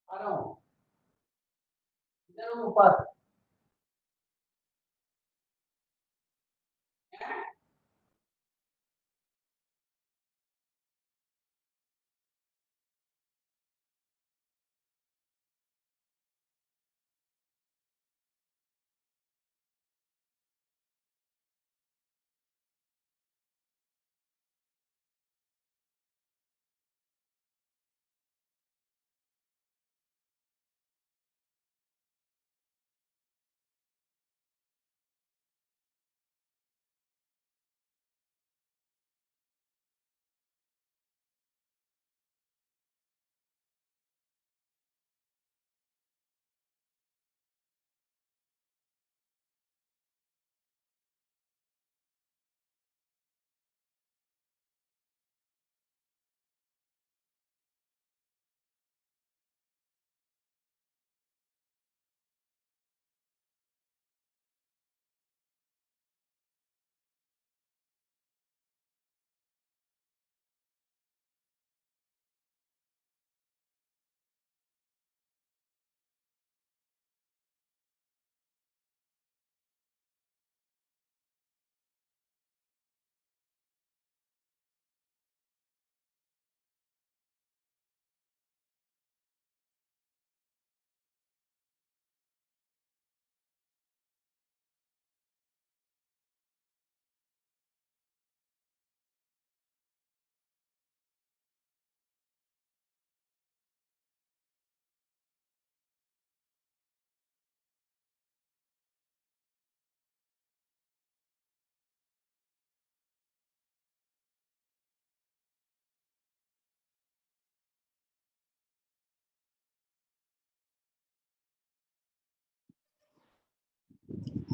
आ रहा हूँ, इधर हूँ ऊपर।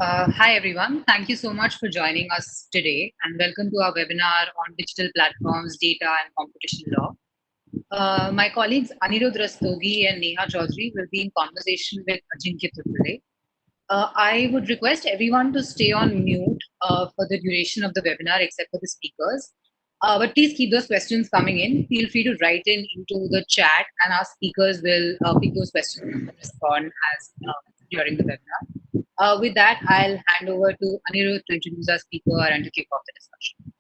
Hi everyone, thank you so much for joining us today and welcome to our webinar on digital platforms, data and competition law. My colleagues Anirudh, Rastogi and Nehaa Chaudhari will be in conversation with Ajinkya Tulpule. I would request everyone to stay on mute for the duration of the webinar except for the speakers. But please keep those questions coming in. Feel free to write into the chat and our speakers will pick those questions and respond as during the webinar. With that, I'll hand over to Anirudh to introduce our speaker and to kick off the discussion.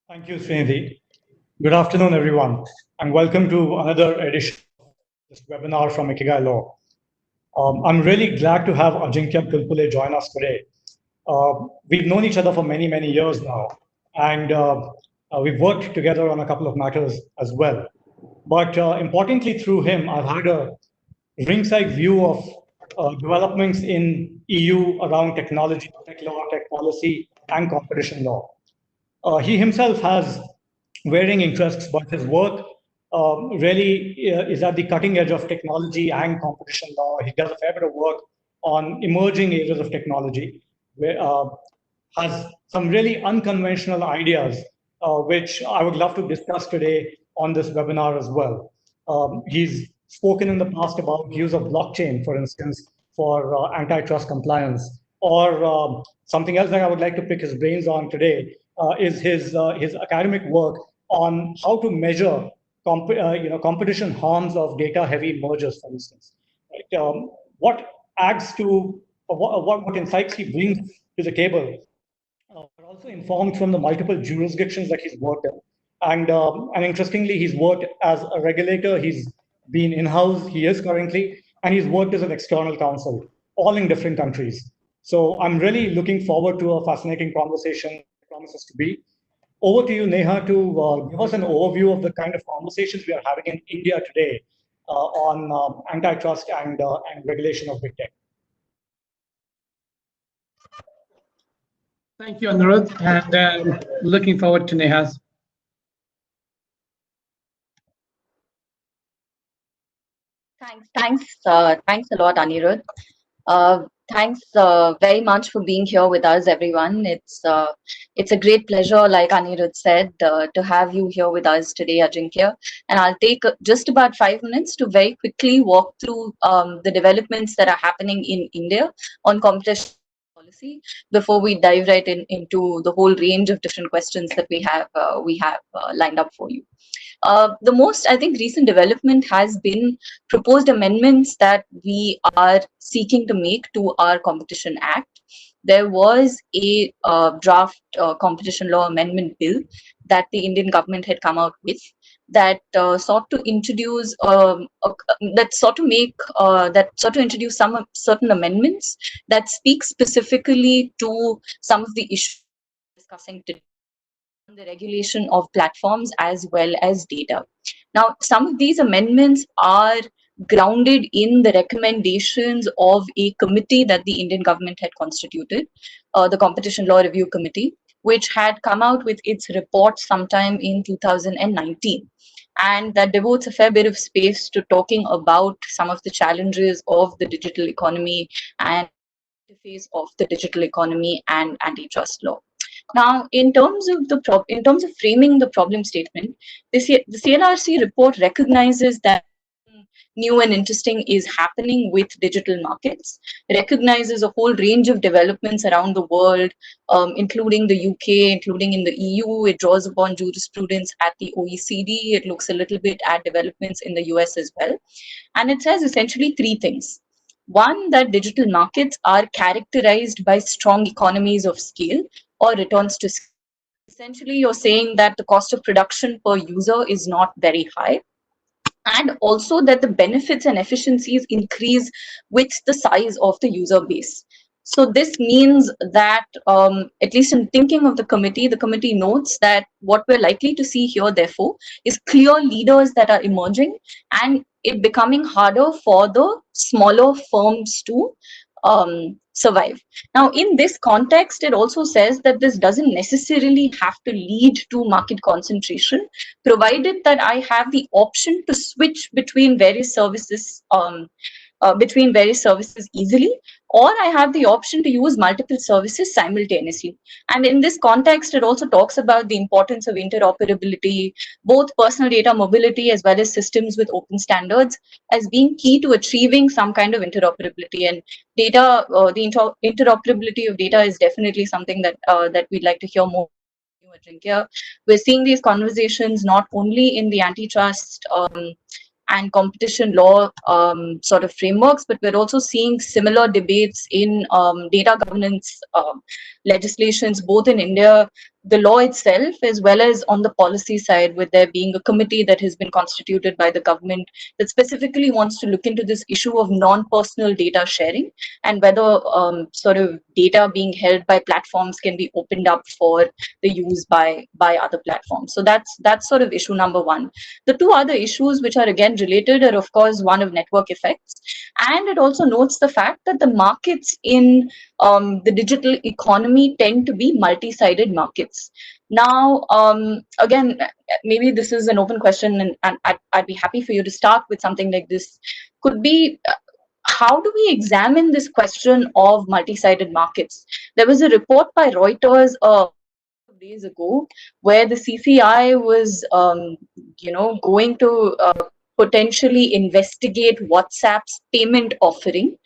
Thank you, Srinidhi. Good afternoon, everyone, and welcome to another edition of this webinar from Ikigai Law. I'm really glad to have Ajinkya Tulpule join us today. We've known each other for many, many years now, and we've worked together on a couple of matters as well. But importantly, through him, I've had a ringside view of developments in EU around technology, tech law, tech policy, and competition law. He himself has varying interests, but his work really is at the cutting edge of technology and competition law. He does a fair bit of work on emerging areas of technology, where has some really unconventional ideas, which I would love to discuss today on this webinar as well. He's spoken in the past about use of blockchain, for instance, for antitrust compliance, or something else that I would like to pick his brains on today is his academic work on how to measure competition harms of data-heavy mergers, for instance. Right? What adds to what insights he brings to the table are also informed from the multiple jurisdictions that he's worked in. And interestingly, he's worked as a regulator, he's been in-house, he is currently, and he's worked as an external counsel, all in different countries. So I'm really looking forward to a fascinating conversation, it promises to be. Over to you, Neha, to give us an overview of the kind of conversations we are having in India today on antitrust and regulation of big tech. Thank you, Anirudh, and looking forward to Neha's. Thanks a lot, Anirudh. Thanks very much for being here with us, everyone. It's a great pleasure, like Anirudh said, to have you here with us today, Ajinkya. And I'll take just about 5 minutes to very quickly walk through the developments that are happening in India on competition policy before we dive into the whole range of different questions that we have lined up for you. The most, I think, recent development has been proposed amendments that we are seeking to make to our Competition Act. There was a draft competition law amendment bill that the Indian government had come out with that sought to introduce introduce some certain amendments that speak specifically to some of the issues we're discussing today on the regulation of platforms as well as data. Now, some of these amendments are grounded in the recommendations of a committee that the Indian government had constituted, the Competition Law Review Committee, which had come out with its report sometime in 2019. And that devotes a fair bit of space to talking about some of the challenges of the digital economy and the interface of the digital economy and antitrust law. Now, in terms of framing the problem statement, the CLRC report recognizes that new and interesting is happening with digital markets, recognizes a whole range of developments around the world, including the UK, including in the EU. It draws upon jurisprudence at the OECD. It looks a little bit at developments in the US as well. And it says essentially three things. One, that digital markets are characterized by strong economies of scale or returns to scale. Essentially, you're saying that the cost of production per user is not very high, and also that the benefits and efficiencies increase with the size of the user base. So this means that, at least in thinking of the committee notes that what we're likely to see here, therefore, is clear leaders that are emerging and it becoming harder for the smaller firms to survive. Now, in this context, it also says that this doesn't necessarily have to lead to market concentration, provided that I have the option to switch between various services easily, or I have the option to use multiple services simultaneously. And in this context, it also talks about the importance of interoperability, both personal data mobility as well as systems with open standards, as being key to achieving some kind of interoperability. And data, the interoperability of data is definitely something that that we'd like to hear more. Ajinkya. We're seeing these conversations not only in the antitrust and competition law sort of frameworks, but we're also seeing similar debates in data governance legislations, both in India, the law itself, as well as on the policy side, with there being a committee that has been constituted by the government that specifically wants to look into this issue of non-personal data sharing and whether sort of data being held by platforms can be opened up for the use by other platforms. So that's sort of issue number one. The two other issues which are again related are, of course, one of network effects, and it also notes the fact that the markets in the digital economy tend to be multi-sided markets. Now, again, maybe this is an open question, and I'd be happy for you to start with something like this. Could be, how do we examine this question of multi-sided markets? There was a report by Reuters days ago where the CCI was, going to potentially investigate WhatsApp's payment offering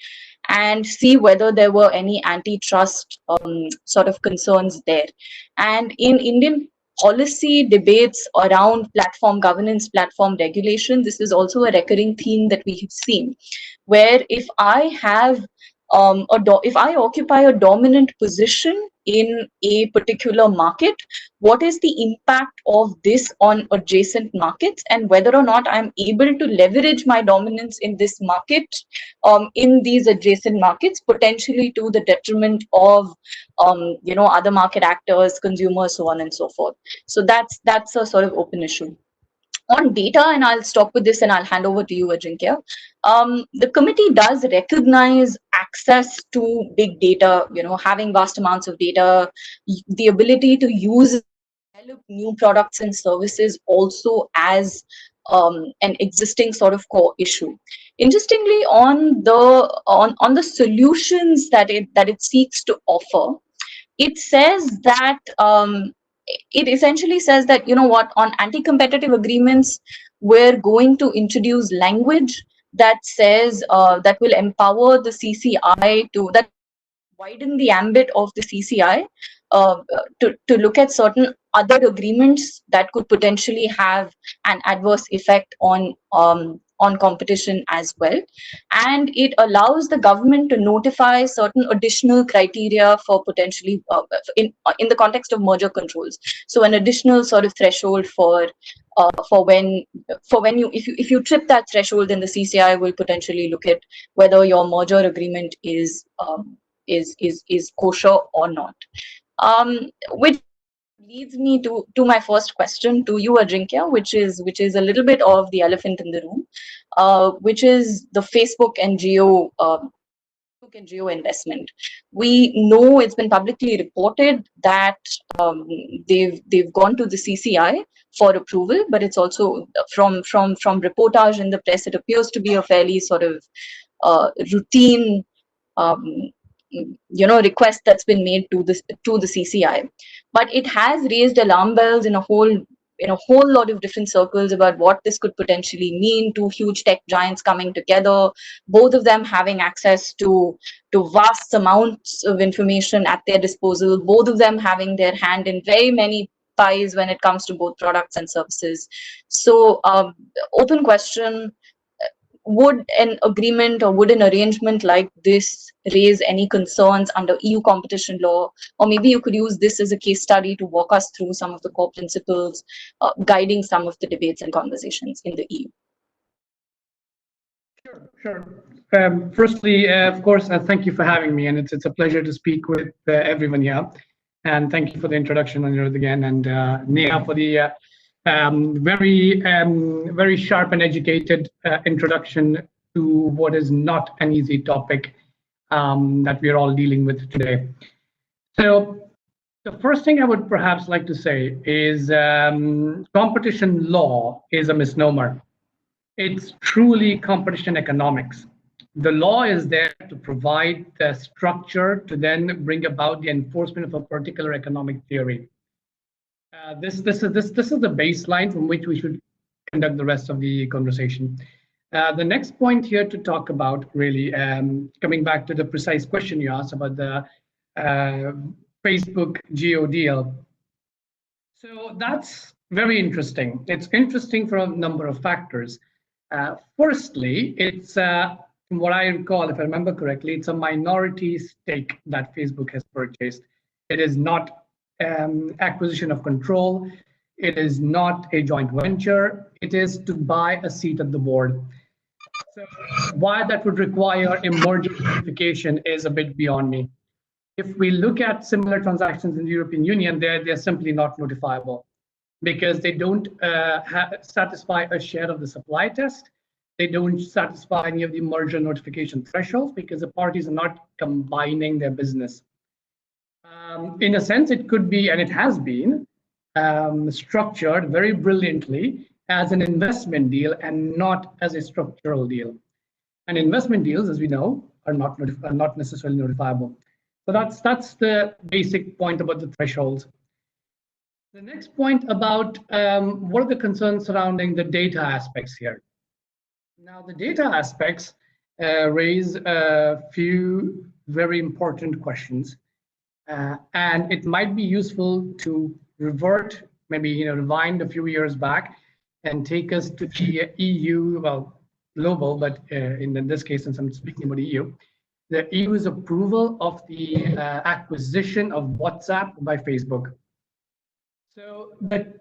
and see whether there were any antitrust sort of concerns there. And in Indian policy debates around platform governance, platform regulation, this is also a recurring theme that we have seen, where if I have if I occupy a dominant position in a particular market, what is the impact of this on adjacent markets, and whether or not I'm able to leverage my dominance in this market, in these adjacent markets, potentially to the detriment of, other market actors, consumers, so on and so forth. So that's a sort of open issue. On data, and I'll stop with this and I'll hand over to you, Ajinkya. The committee does recognize access to big data, having vast amounts of data, the ability to use develop new products and services also as an existing sort of core issue. Interestingly, on the solutions that it seeks to offer, it says that it essentially says that, on anti-competitive agreements, we're going to introduce language that says that will empower the CCI to that widen the ambit of the CCI to look at certain other agreements that could potentially have an adverse effect on competition as well. And it allows the government to notify certain additional criteria for potentially in the context of merger controls. So an additional sort of threshold for when you if you trip that threshold, then the CCI will potentially look at whether your merger agreement is kosher or not. Which leads me to my first question to you, Ajinkya, which is a little bit of the elephant in the room, which is the Facebook and Geo investment. We know it's been publicly reported that they've gone to the CCI for approval, but it's also from reportage in the press, it appears to be a fairly sort of routine request that's been made to the CCI. But it has raised alarm bells in a whole lot of different circles about what this could potentially mean to huge tech giants coming together, both of them having access to vast amounts of information at their disposal, both of them having their hand in very many pies when it comes to both products and services. So open question, would an agreement or would an arrangement like this raise any concerns under EU competition law? Or maybe you could use this as a case study to walk us through some of the core principles guiding some of the debates and conversations in the EU. Sure. Firstly, of course, thank you for having me, and it's a pleasure to speak with everyone here. And thank you for the introduction, Anirudh, again, and Neha for the very sharp and educated introduction to what is not an easy topic that we are all dealing with today. So the first thing I would perhaps like to say is competition law is a misnomer. It's truly competition economics. The law is there to provide the structure to then bring about the enforcement of a particular economic theory. This is the baseline from which we should conduct the rest of the conversation. The next point here to talk about, really, coming back to the precise question you asked about the Facebook Geo deal. So that's very interesting. It's interesting for a number of factors. Firstly, it's from what I recall, if I remember correctly, it's a minority stake that Facebook has purchased. It is not acquisition of control. It is not a joint venture. It is to buy a seat at the board. So why that would require a merger notification is a bit beyond me. If we look at similar transactions in the European Union, they're simply not notifiable because they don't satisfy a share of the supply test. They don't satisfy any of the merger notification thresholds because the parties are not combining their business. In a sense, it could be, and it has been, structured very brilliantly as an investment deal and not as a structural deal. And investment deals, as we know, are not necessarily notifiable. So that's the basic point about the thresholds. The next point about what are the concerns surrounding the data aspects here. Now, the data aspects raise a few very important questions. And it might be useful to revert, maybe rewind a few years back and take us to the EU, well, global, but in this case, since I'm speaking about EU, the EU's approval of the acquisition of WhatsApp by Facebook. So the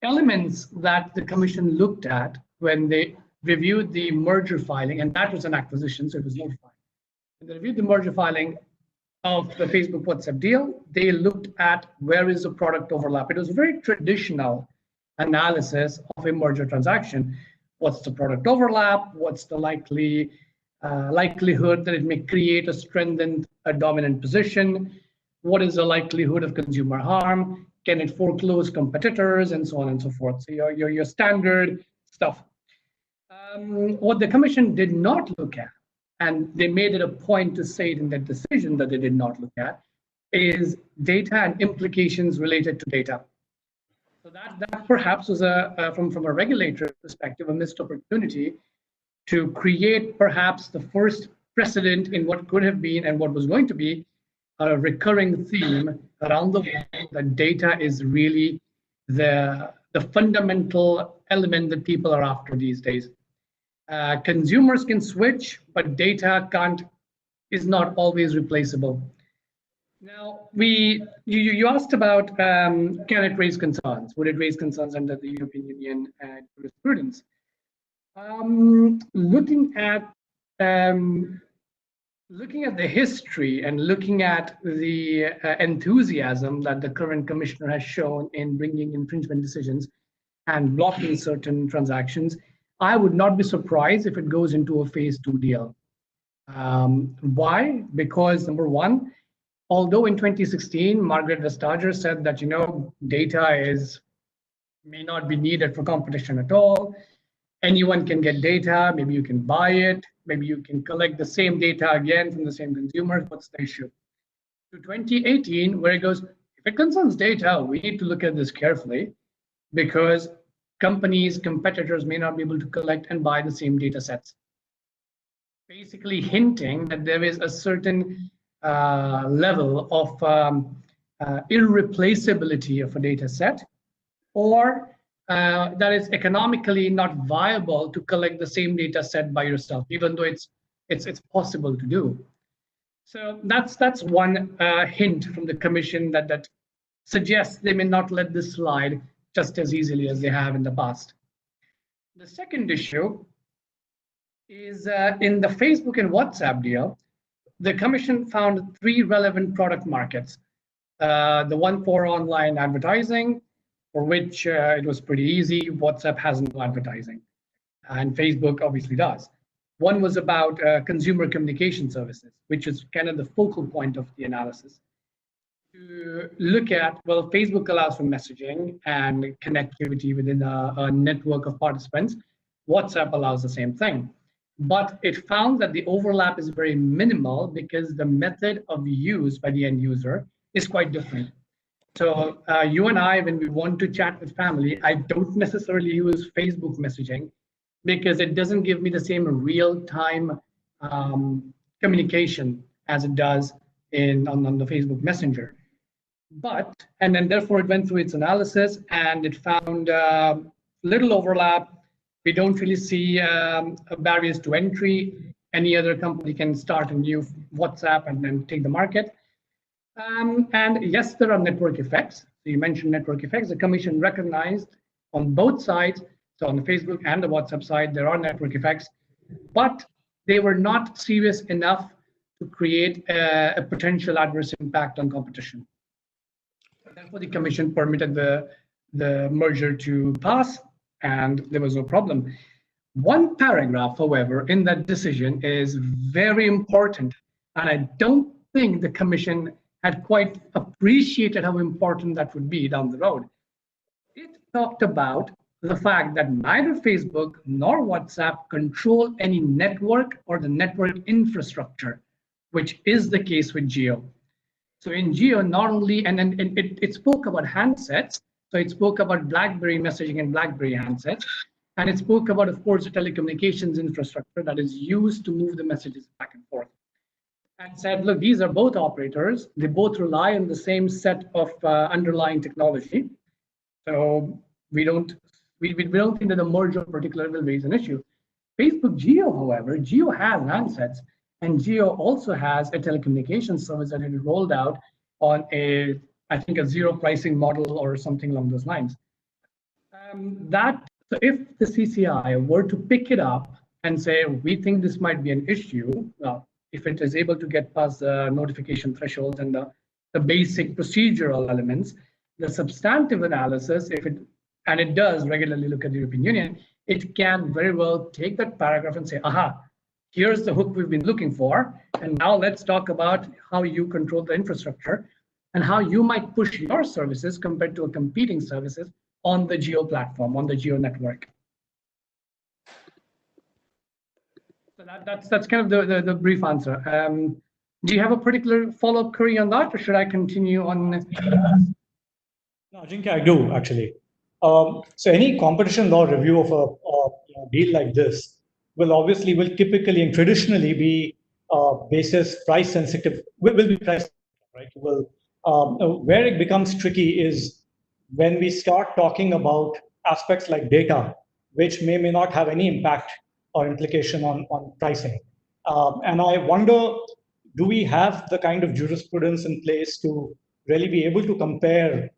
elements that the Commission looked at when they reviewed the merger filing, and that was an acquisition, so it was notified. When they reviewed the merger filing of the Facebook WhatsApp deal, they looked at where is the product overlap. It was a very traditional analysis of a merger transaction. What's the product overlap? What's the likelihood that it may create a strengthened, a dominant position? What is the likelihood of consumer harm? Can it foreclose competitors, and so on and so forth? So your standard stuff. What the Commission did not look at, and they made it a point to say it in that decision that they did not look at, is data and implications related to data. So that perhaps was from a regulator perspective, a missed opportunity to create perhaps the first precedent in what could have been and what was going to be a recurring theme around the world that data is really the fundamental element that people are after these days. Consumers can switch, but data is not always replaceable. Now, you asked about can it raise concerns? Would it raise concerns under the European Union jurisprudence? Looking at the history and looking at the enthusiasm that the current commissioner has shown in bringing infringement decisions and blocking certain transactions, I would not be surprised if it goes into a phase 2 deal. Why? Because number one, although in 2016, Margaret Vestager said that, data may not be needed for competition at all. Anyone can get data, maybe you can buy it, maybe you can collect the same data again from the same consumers, what's the issue? To 2018, where it goes, if it concerns data, we need to look at this carefully because competitors may not be able to collect and buy the same data sets. Basically hinting that there is a certain level of irreplaceability of a data set, or that is economically not viable to collect the same data set by yourself, even though it's possible to do. So that's one hint from the Commission that suggests they may not let this slide just as easily as they have in the past. The second issue is in the Facebook and WhatsApp deal, the Commission found 3 relevant product markets. The one for online advertising, for which it was pretty easy. WhatsApp has no advertising, and Facebook obviously does. One was about consumer communication services, which is kind of the focal point of the analysis. To look at, well, Facebook allows for messaging and connectivity within a network of participants. WhatsApp allows the same thing. But it found that the overlap is very minimal because the method of use by the end user is quite different. So you and I, when we want to chat with family, I don't necessarily use Facebook messaging because it doesn't give me the same real-time communication as it does on the Facebook Messenger. And then therefore it went through its analysis and it found little overlap. We don't really see barriers to entry. Any other company can start a new WhatsApp and then take the market. And yes, there are network effects. So you mentioned network effects. The Commission recognized on both sides, so on the Facebook and the WhatsApp side, there are network effects, but they were not serious enough to create a potential adverse impact on competition. Therefore, the Commission permitted the merger to pass, and there was no problem. One paragraph, however, in that decision is very important, and I don't think the Commission had quite appreciated how important that would be down the road. It talked about the fact that neither Facebook nor WhatsApp control any network or the network infrastructure, which is the case with Geo. So in Geo, not only, and it spoke about handsets, so it spoke about BlackBerry messaging and BlackBerry handsets, and it spoke about, of course, the telecommunications infrastructure that is used to move the messages back and forth. And said, look, these are both operators. They both rely on the same set of underlying technology. So we don't think that the merger in particular will raise an issue. Facebook Geo, however, Geo has handsets, and Geo also has a telecommunications service that it rolled out on I think a zero pricing model or something along those lines. So if the CCI were to pick it up and say, we think this might be an issue, well, if it is able to get past the notification thresholds and the basic procedural elements, the substantive analysis, and it does regularly look at the European Union, it can very well take that paragraph and say, aha, here's the hook we've been looking for, and now let's talk about how you control the infrastructure and how you might push your services compared to a competing services on the Geo platform, on the Geo network. So that's kind of the brief answer. Do you have a particular follow-up query on that, or should I continue on? No, Ajinkya, I do actually. So any competition law review of a deal like this will typically and traditionally be basis price sensitive, will be price. right? Well, where it becomes tricky is when we start talking about aspects like data, which may not have any impact or implication on pricing. And I wonder, do we have the kind of jurisprudence in place to really be able to compare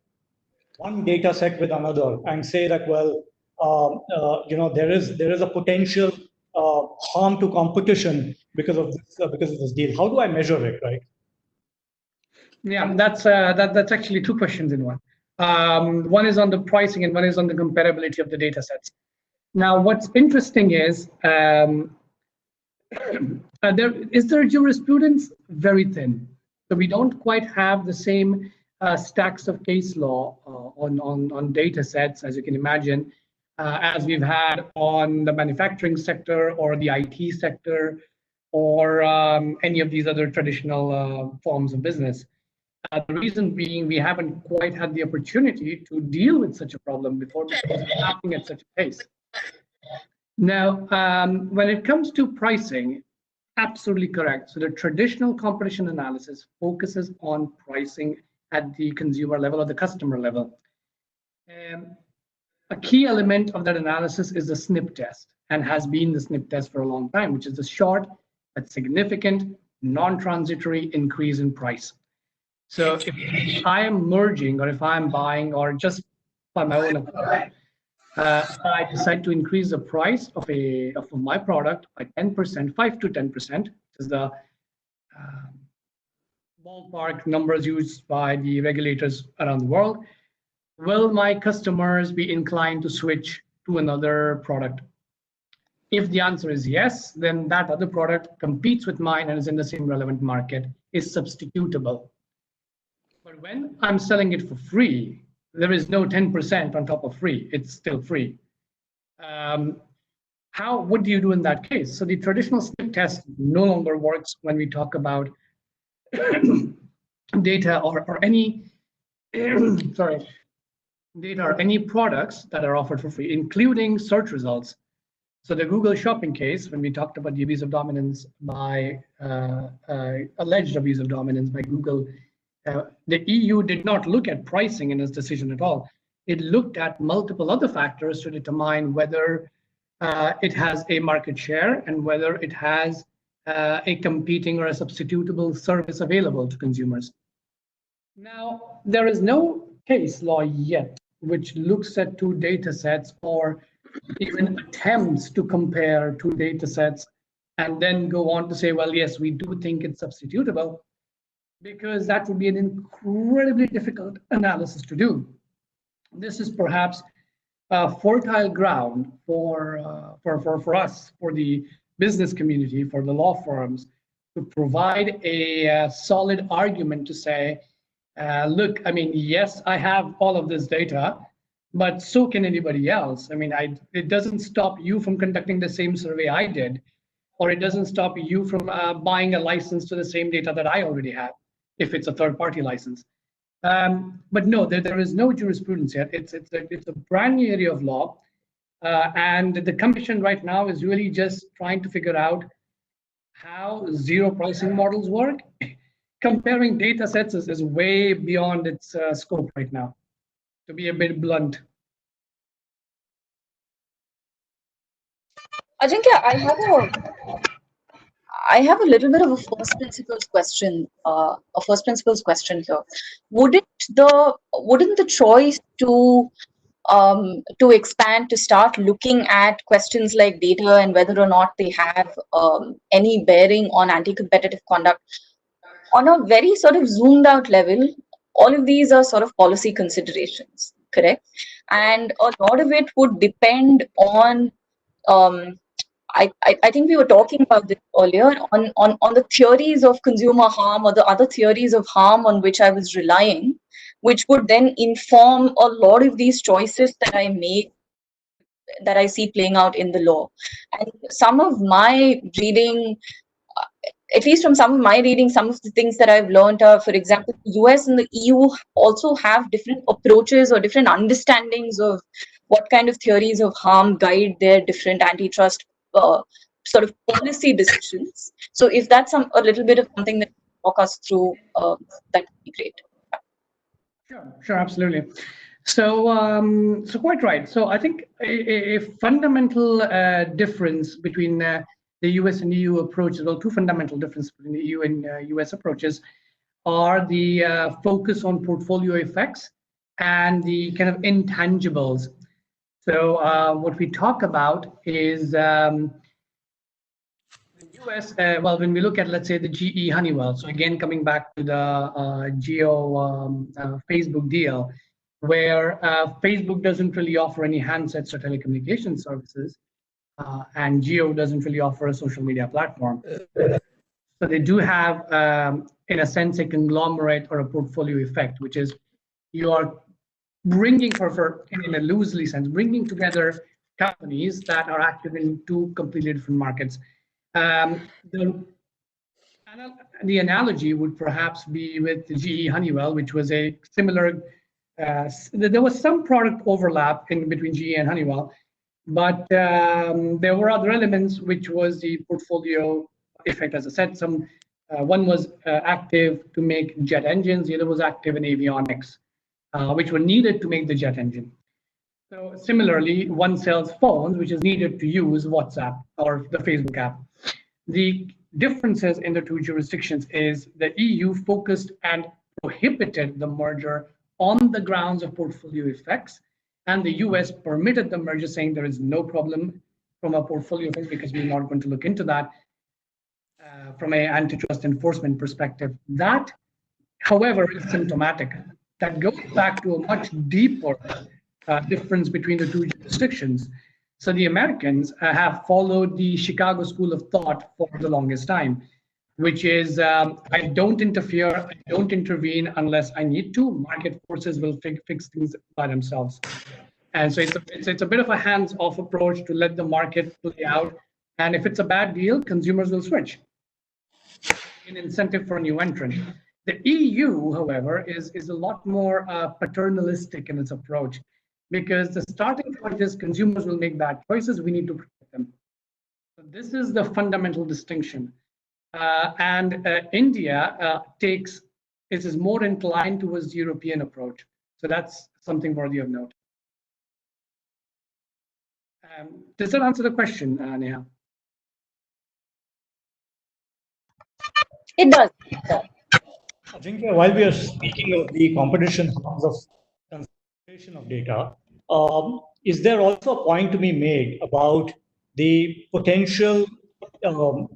one data set with another and say that, well, there is a potential harm to competition because of this deal. How do I measure it, right? Yeah, that's actually two questions in one. One is on the pricing and one is on the comparability of the data sets. Now, what's interesting is there jurisprudence? Very thin. So we don't quite have the same stacks of case law on data sets, as you can imagine, as we've had on the manufacturing sector or the IT sector or any of these other traditional forms of business. The reason being we haven't quite had the opportunity to deal with such a problem before because it's happening at such a pace. Now, when it comes to pricing, absolutely correct. So the traditional competition analysis focuses on pricing at the consumer level or the customer level. A key element of that analysis is the SNP test and has been the SNP test for a long time, which is the short but significant non-transitory increase in price. So if I am merging or if I'm buying or just by my own account, I decide to increase the price of my product by 10%, 5 to 10%, is the ballpark numbers used by the regulators around the world. Will my customers be inclined to switch to another product? If the answer is yes, then that other product competes with mine and is in the same relevant market, is substitutable. But when I'm selling it for free, there is no 10% on top of free. It's still free. What do you do in that case? So the traditional SNP test no longer works when we talk about data or any data or any products that are offered for free, including search results. So the Google shopping case, when we talked about the abuse of dominance by alleged abuse of dominance by Google, the EU did not look at pricing in its decision at all. It looked at multiple other factors to determine whether it has a market share and whether it has a competing or a substitutable service available to consumers. Now, there is no case law yet which looks at two data sets or even attempts to compare two data sets and then go on to say, well, yes, we do think it's substitutable, because that would be an incredibly difficult analysis to do. This is perhaps fertile ground for us, for the business community, for the law firms, to provide a solid argument to say, look, I mean, yes, I have all of this data, but so can anybody else. I mean, it doesn't stop you from conducting the same survey I did, or it doesn't stop you from buying a license to the same data that I already have, if it's a third-party license. But no, there is no jurisprudence yet. It's a brand new area of law, and the Commission right now is really just trying to figure out how zero pricing models work. Comparing data sets is way beyond its scope right now, to be a bit blunt. Ajinkya, I have a little bit of a first principles question. Here. Wouldn't the choice to expand, to start looking at questions like data and whether or not they have any bearing on anti-competitive conduct on a very sort of zoomed out level? All of these are sort of policy considerations, correct? And a lot of it would depend on I think we were talking about this earlier on the theories of consumer harm or the other theories of harm on which I was relying, which would then inform a lot of these choices that I make, that I see playing out in the law. And some of my reading, at least from some of my reading, some of the things that I've learned are, for example, the US and the EU also have different approaches or different understandings of what kind of theories of harm guide their different antitrust sort of policy decisions. So if that's a little bit of something that walk us through, that would be great. Sure, absolutely. So, so quite right. So I think a fundamental difference between the US and EU approaches, well, two fundamental differences between the EU and US approaches are the focus on portfolio effects and the kind of intangibles. So what we talk about is the US, well, when we look at, let's say, the GE Honeywell, so again, coming back to the Facebook deal, where Facebook doesn't really offer any handsets or telecommunication services, and Geo doesn't really offer a social media platform. So they do have, in a sense, a conglomerate or a portfolio effect, which is you are bringing, in a loosely sense, bringing together companies that are active in two completely different markets. The analogy would perhaps be with the GE Honeywell, which was a similar, there was some product overlap in between GE and Honeywell, but there were other elements, which was the portfolio effect. As I said, one was active to make jet engines, the other was active in avionics, which were needed to make the jet engine. So similarly, one sells phones, which is needed to use WhatsApp or the Facebook app. The differences in the two jurisdictions is the EU focused and prohibited the merger on the grounds of portfolio effects, and the US permitted the merger, saying there is no problem from a portfolio effect because we're not going to look into that from an antitrust enforcement perspective. That, however, is symptomatic. That goes back to a much deeper difference between the two jurisdictions. So the Americans have followed the Chicago school of thought for the longest time, which is I don't interfere, I don't intervene unless I need to. Market forces will fix things by themselves. And so it's a bit of a hands-off approach to let the market play out. And if it's a bad deal, consumers will switch. An incentive for a new entrant. The EU, however, is a lot more paternalistic in its approach, because the starting point is consumers will make bad choices, we need to protect them. So this is the fundamental distinction. India is more inclined towards the European approach. So that's something worthy of note. Does that answer the question, Neha? It does. Ajinkya, while we are speaking of the competition harms of concentration of data, is there also a point to be made about the potential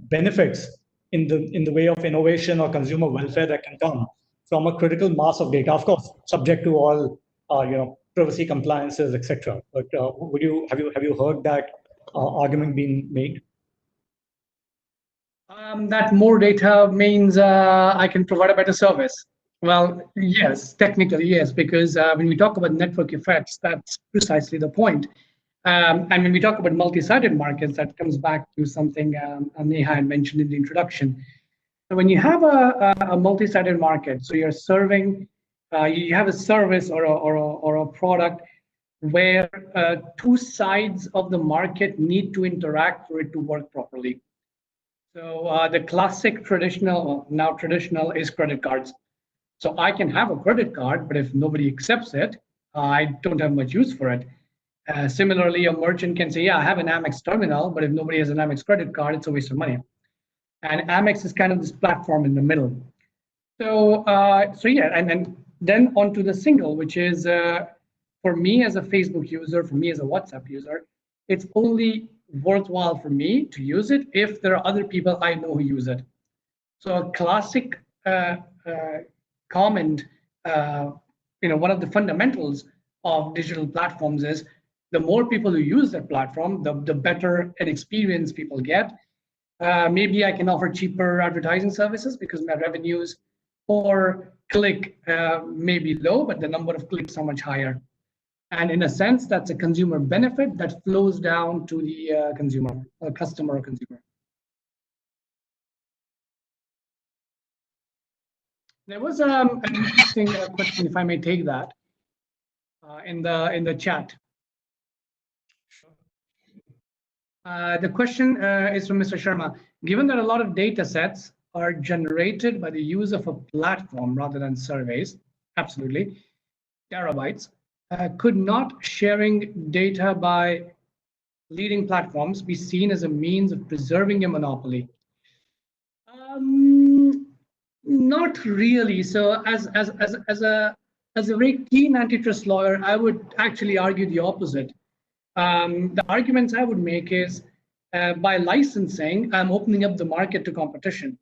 benefits in the way of innovation or consumer welfare that can come from a critical mass of data? Of course, subject to all privacy compliances, etc. But have you heard that argument being made? That more data means I can provide a better service. Well, yes, technically, yes, because when we talk about network effects, that's precisely the point. And when we talk about multi-sided markets, that comes back to something Neha had mentioned in the introduction. So when you have a multi-sided market, so you're serving, you have a service or a product where two sides of the market need to interact for it to work properly. So the classic traditional is credit cards. So I can have a credit card, but if nobody accepts it, I don't have much use for it. Similarly, a merchant can say, yeah, I have an Amex terminal, but if nobody has an Amex credit card, it's a waste of money. And Amex is kind of this platform in the middle. So, yeah, and then onto the single, which is for me as a Facebook user, for me as a WhatsApp user, it's only worthwhile for me to use it if there are other people I know who use it. So a classic comment, one of the fundamentals of digital platforms is the more people who use that platform, the better an experience people get. Maybe I can offer cheaper advertising services because my revenues per click may be low, but the number of clicks are much higher. And in a sense, that's a consumer benefit that flows down to the customer or consumer. There was an interesting question, if I may take that, in the chat. The question is from Mr. Sharma. Given that a lot of data sets are generated by the use of a platform rather than surveys, absolutely, terabytes, could not sharing data by leading platforms be seen as a means of preserving a monopoly? Not really. So as a very keen antitrust lawyer, I would actually argue the opposite. The arguments I would make is by licensing, I'm opening up the market to competition.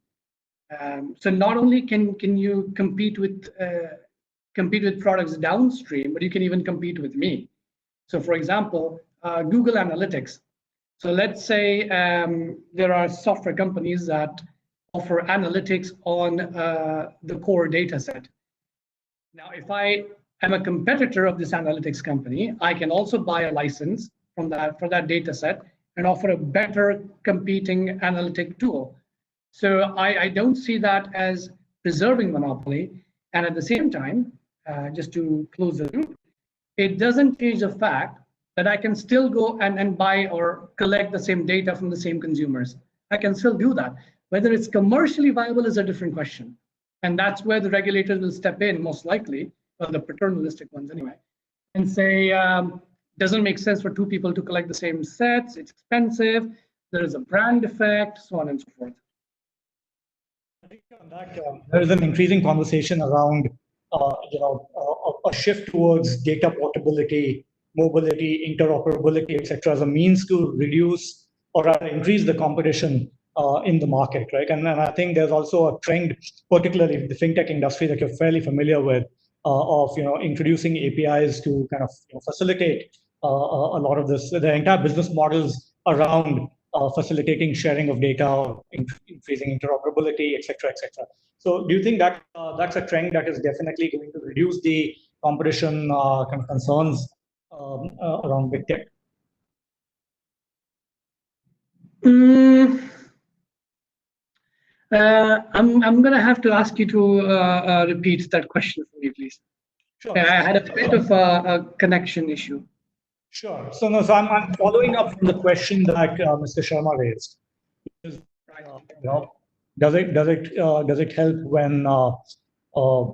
So not only can you compete with products downstream, but you can even compete with me. So for example, Google Analytics. So let's say there are software companies that offer analytics on the core data set. Now, if I am a competitor of this analytics company, I can also buy a license for that data set and offer a better competing analytic tool. So I don't see that as preserving monopoly. And at the same time, just to close the loop, it doesn't change the fact that I can still go and buy or collect the same data from the same consumers. I can still do that. Whether it's commercially viable is a different question. And that's where the regulators will step in, most likely, or the paternalistic ones anyway, and say, doesn't make sense for two people to collect the same sets, it's expensive, there is a brand effect, so on and so forth. I think on that, there is an increasing conversation around a shift towards data portability, mobility, interoperability, etc., as a means to reduce or increase the competition in the market, right? And I think there's also a trend, particularly in the fintech industry, that you're fairly familiar with, of introducing APIs to kind of facilitate a lot of this. The entire business models around facilitating sharing of data, increasing interoperability, etc., etc. So, do you think that that's a trend that is definitely going to reduce the competition kind of concerns around big tech? I'm going to have to ask you to repeat that question for me, please. Sure. I had a bit of a connection issue. Sure. So I'm following up from the question that Mr. Sharma raised. Does it help when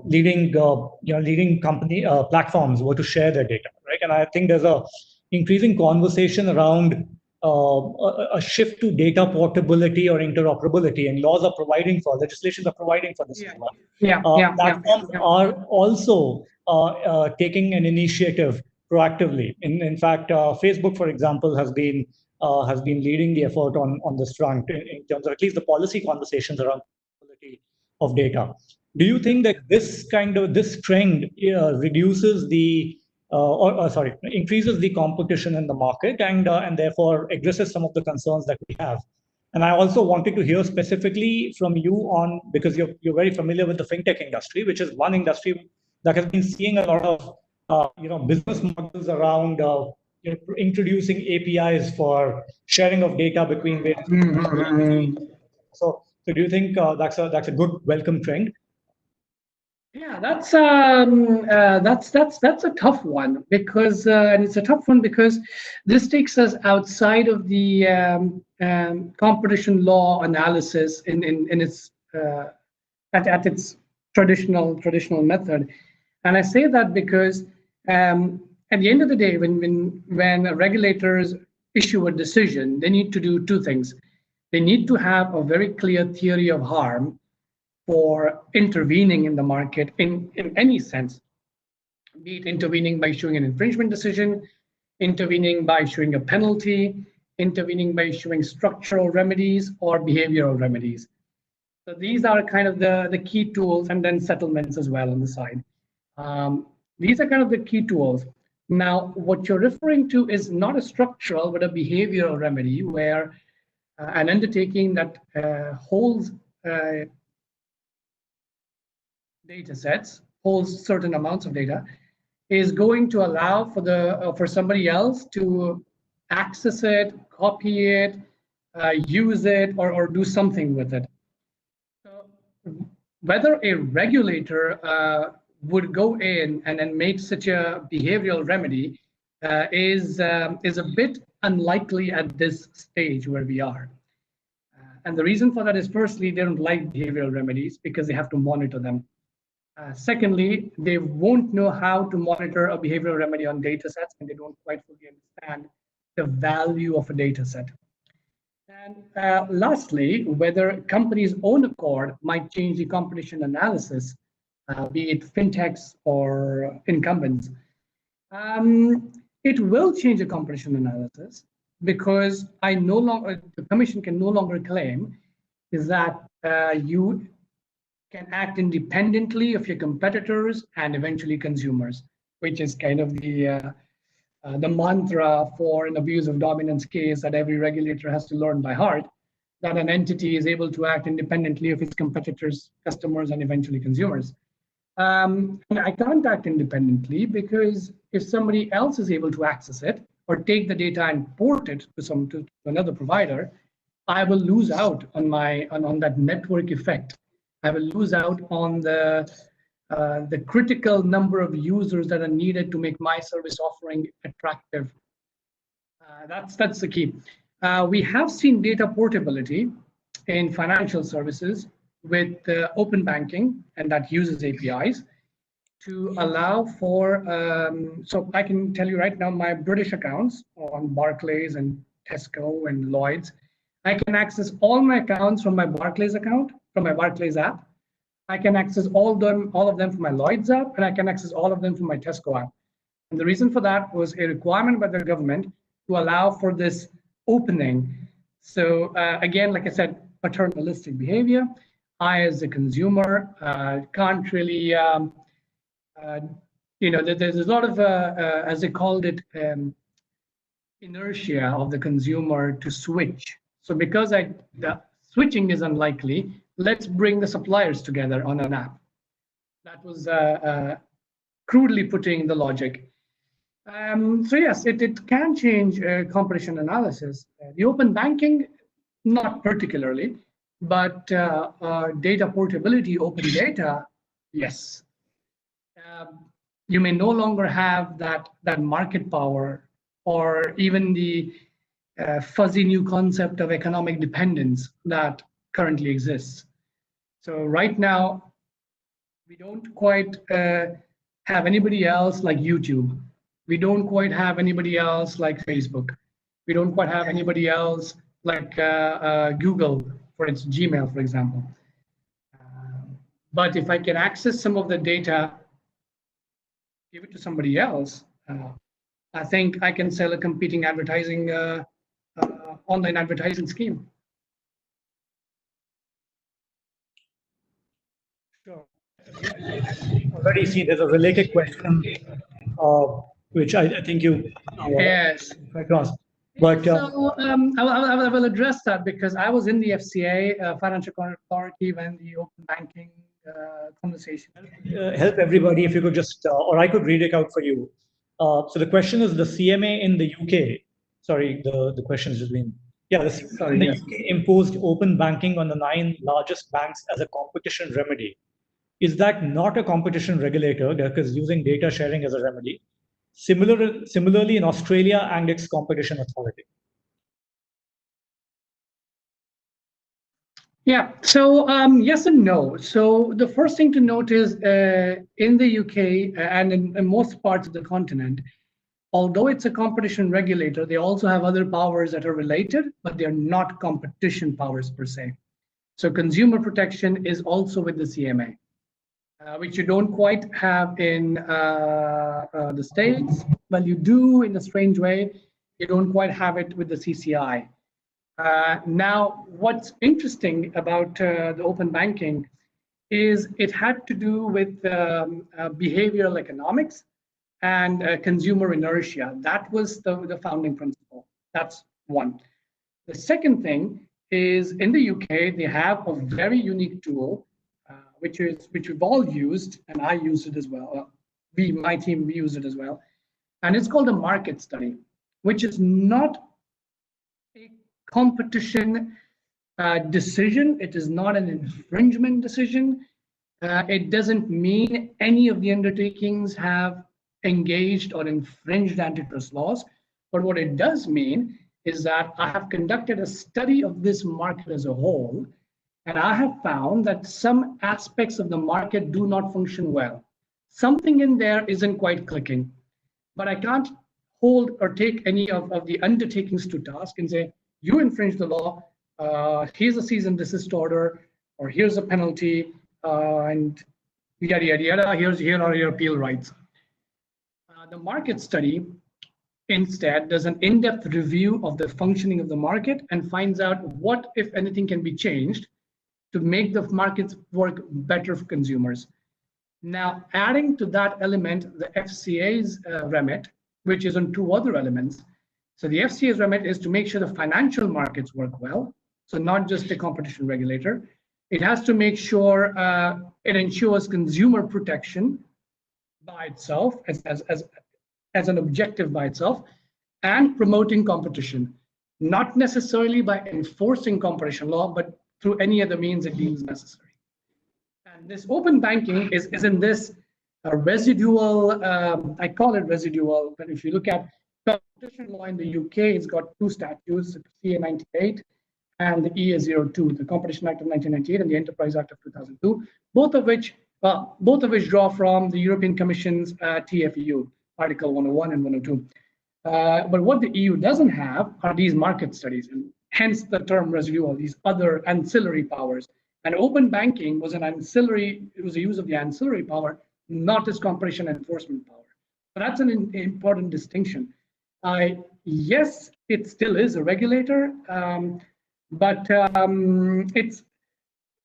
leading company platforms were to share their data, right? And I think there's a increasing conversation around a shift to data portability or interoperability, and legislations are providing for this as well. Platforms are also taking an initiative proactively. In fact, Facebook, for example, has been leading the effort on this front in terms of at least the policy conversations around portability of data. Do you think that this trend reduces the increases the competition in the market and therefore addresses some of the concerns that we have? And I also wanted to hear specifically from you on, because you're very familiar with the fintech industry, which is one industry that has been seeing a lot of business models around introducing APIs for sharing of data between various. So do you think that's a good welcome trend? Yeah, that's a tough one, because and it's a tough one because this takes us outside of the competition law analysis in its at its traditional method. And I say that because at the end of the day, when regulators issue a decision, they need to do two things. They need to have a very clear theory of harm for intervening in the market in any sense, be it intervening by issuing an infringement decision, intervening by issuing a penalty, intervening by issuing structural remedies or behavioral remedies. So these are kind of the key tools, and then settlements as well on the side. These are kind of the key tools. Now, what you're referring to is not a structural, but a behavioral remedy, where an undertaking that holds data sets, holds certain amounts of data, is going to allow for somebody else to access it, copy it, use it, or do something with it. So whether a regulator would go in and then make such a behavioral remedy is a bit unlikely at this stage where we are. And the reason for that is, firstly, they don't like behavioral remedies because they have to monitor them. Secondly, they won't know how to monitor a behavioral remedy on data sets, and they don't quite fully understand the value of a data set. And lastly, whether companies' own accord might change the competition analysis, be it fintechs or incumbents. It will change the competition analysis because the Commission can no longer claim is that you can act independently of your competitors and eventually consumers, which is kind of the mantra for an abuse of dominance case that every regulator has to learn by heart, that an entity is able to act independently of its competitors, customers, and eventually consumers. And I can't act independently because if somebody else is able to access it or take the data and port it to another provider, I will lose out on that network effect. I will lose out on the critical number of users that are needed to make my service offering attractive. That's the key. We have seen data portability in financial services with open banking, and that uses APIs to allow for, so I can tell you right now, my British accounts on Barclays and Tesco and Lloyds, I can access all my accounts from my Barclays account, from my Barclays app. I can access all of them from my Lloyds app, and I can access all of them from my Tesco app. And the reason for that was a requirement by the government to allow for this opening. So again, like I said, paternalistic behavior. I, as a consumer, can't really, there's a lot of, as they called it, inertia of the consumer to switch. So because the switching is unlikely, let's bring the suppliers together on an app. That was crudely putting the logic. So yes, it can change competition analysis. The open banking, not particularly, but data portability, open data, yes. You may no longer have that market power or even the fuzzy new concept of economic dependence that currently exists. So right now, we don't quite have anybody else like YouTube. We don't quite have anybody else like Facebook. We don't quite have anybody else like Google for its Gmail, for example. But if I can access some of the data, give it to somebody else, I think I can sell a competing advertising, online advertising scheme. Sure. Already see there's a related question, which I think you yes. asked. But so I will address that because I was in the FCA, Financial Authority, when the open banking conversation. Help everybody if you could just, or I could read it out for you. So the question is the CMA in the UK. Sorry, the question has just been. Yeah, the UK imposed open banking on the 9 largest banks as a competition remedy. Is that not a competition regulator because using data sharing as a remedy? Similarly in Australia and its competition authority. Yeah, so yes and no. So the first thing to note is in the UK and in most parts of the continent, although it's a competition regulator, they also have other powers that are related, but they're not competition powers per se. So consumer protection is also with the CMA, which you don't quite have in the States. Well, you do in a strange way. You don't quite have it with the CCI. Now, what's interesting about the open banking is it had to do with behavioral economics and consumer inertia. That was the founding principle. That's one. The second thing is in the UK, they have a very unique tool, which we've all used, and I used it as well. My team used it as well. And it's called a market study, which is not a competition decision. It is not an infringement decision. It doesn't mean any of the undertakings have engaged or infringed antitrust laws. But what it does mean is that I have conducted a study of this market as a whole, and I have found that some aspects of the market do not function well. Something in there isn't quite clicking, but I can't hold or take any of the undertakings to task and say, you infringed the law, here's a cease and desist order, or here's a penalty, and yada, yada, yada, here are your appeal rights. The market study instead does an in-depth review of the functioning of the market and finds out what, if anything, can be changed to make the markets work better for consumers. Now, adding to that element, the FCA's remit, which is on two other elements. So the FCA's remit is to make sure the financial markets work well. So not just a competition regulator. It has to make sure it ensures consumer protection by itself as an objective by itself, and promoting competition, not necessarily by enforcing competition law, but through any other means it deems necessary. And this open banking is in this residual, I call it residual, but if you look at competition law in the UK, it's got two statutes, CA 98 and the EA 02, the Competition Act of 1998 and the Enterprise Act of 2002, both of which draw from the European Commission's TFEU, Article 101 and 102. But what the EU doesn't have are these market studies, and hence the term residual, these other ancillary powers. And open banking was an ancillary, it was a use of the ancillary power, not its competition enforcement power. So that's an important distinction. Yes, it still is a regulator, but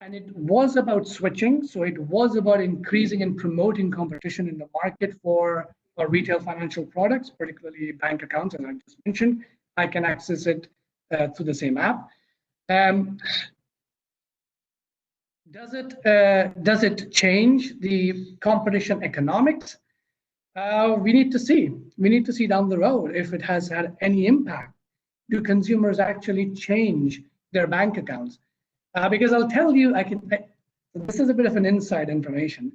it was about switching. So it was about increasing and promoting competition in the market for retail financial products, particularly bank accounts, as I just mentioned. I can access it through the same app. Does it change the competition economics? We need to see. We need to see down the road if it has had any impact. Do consumers actually change their bank accounts? Because I'll tell you, this is a bit of an inside information.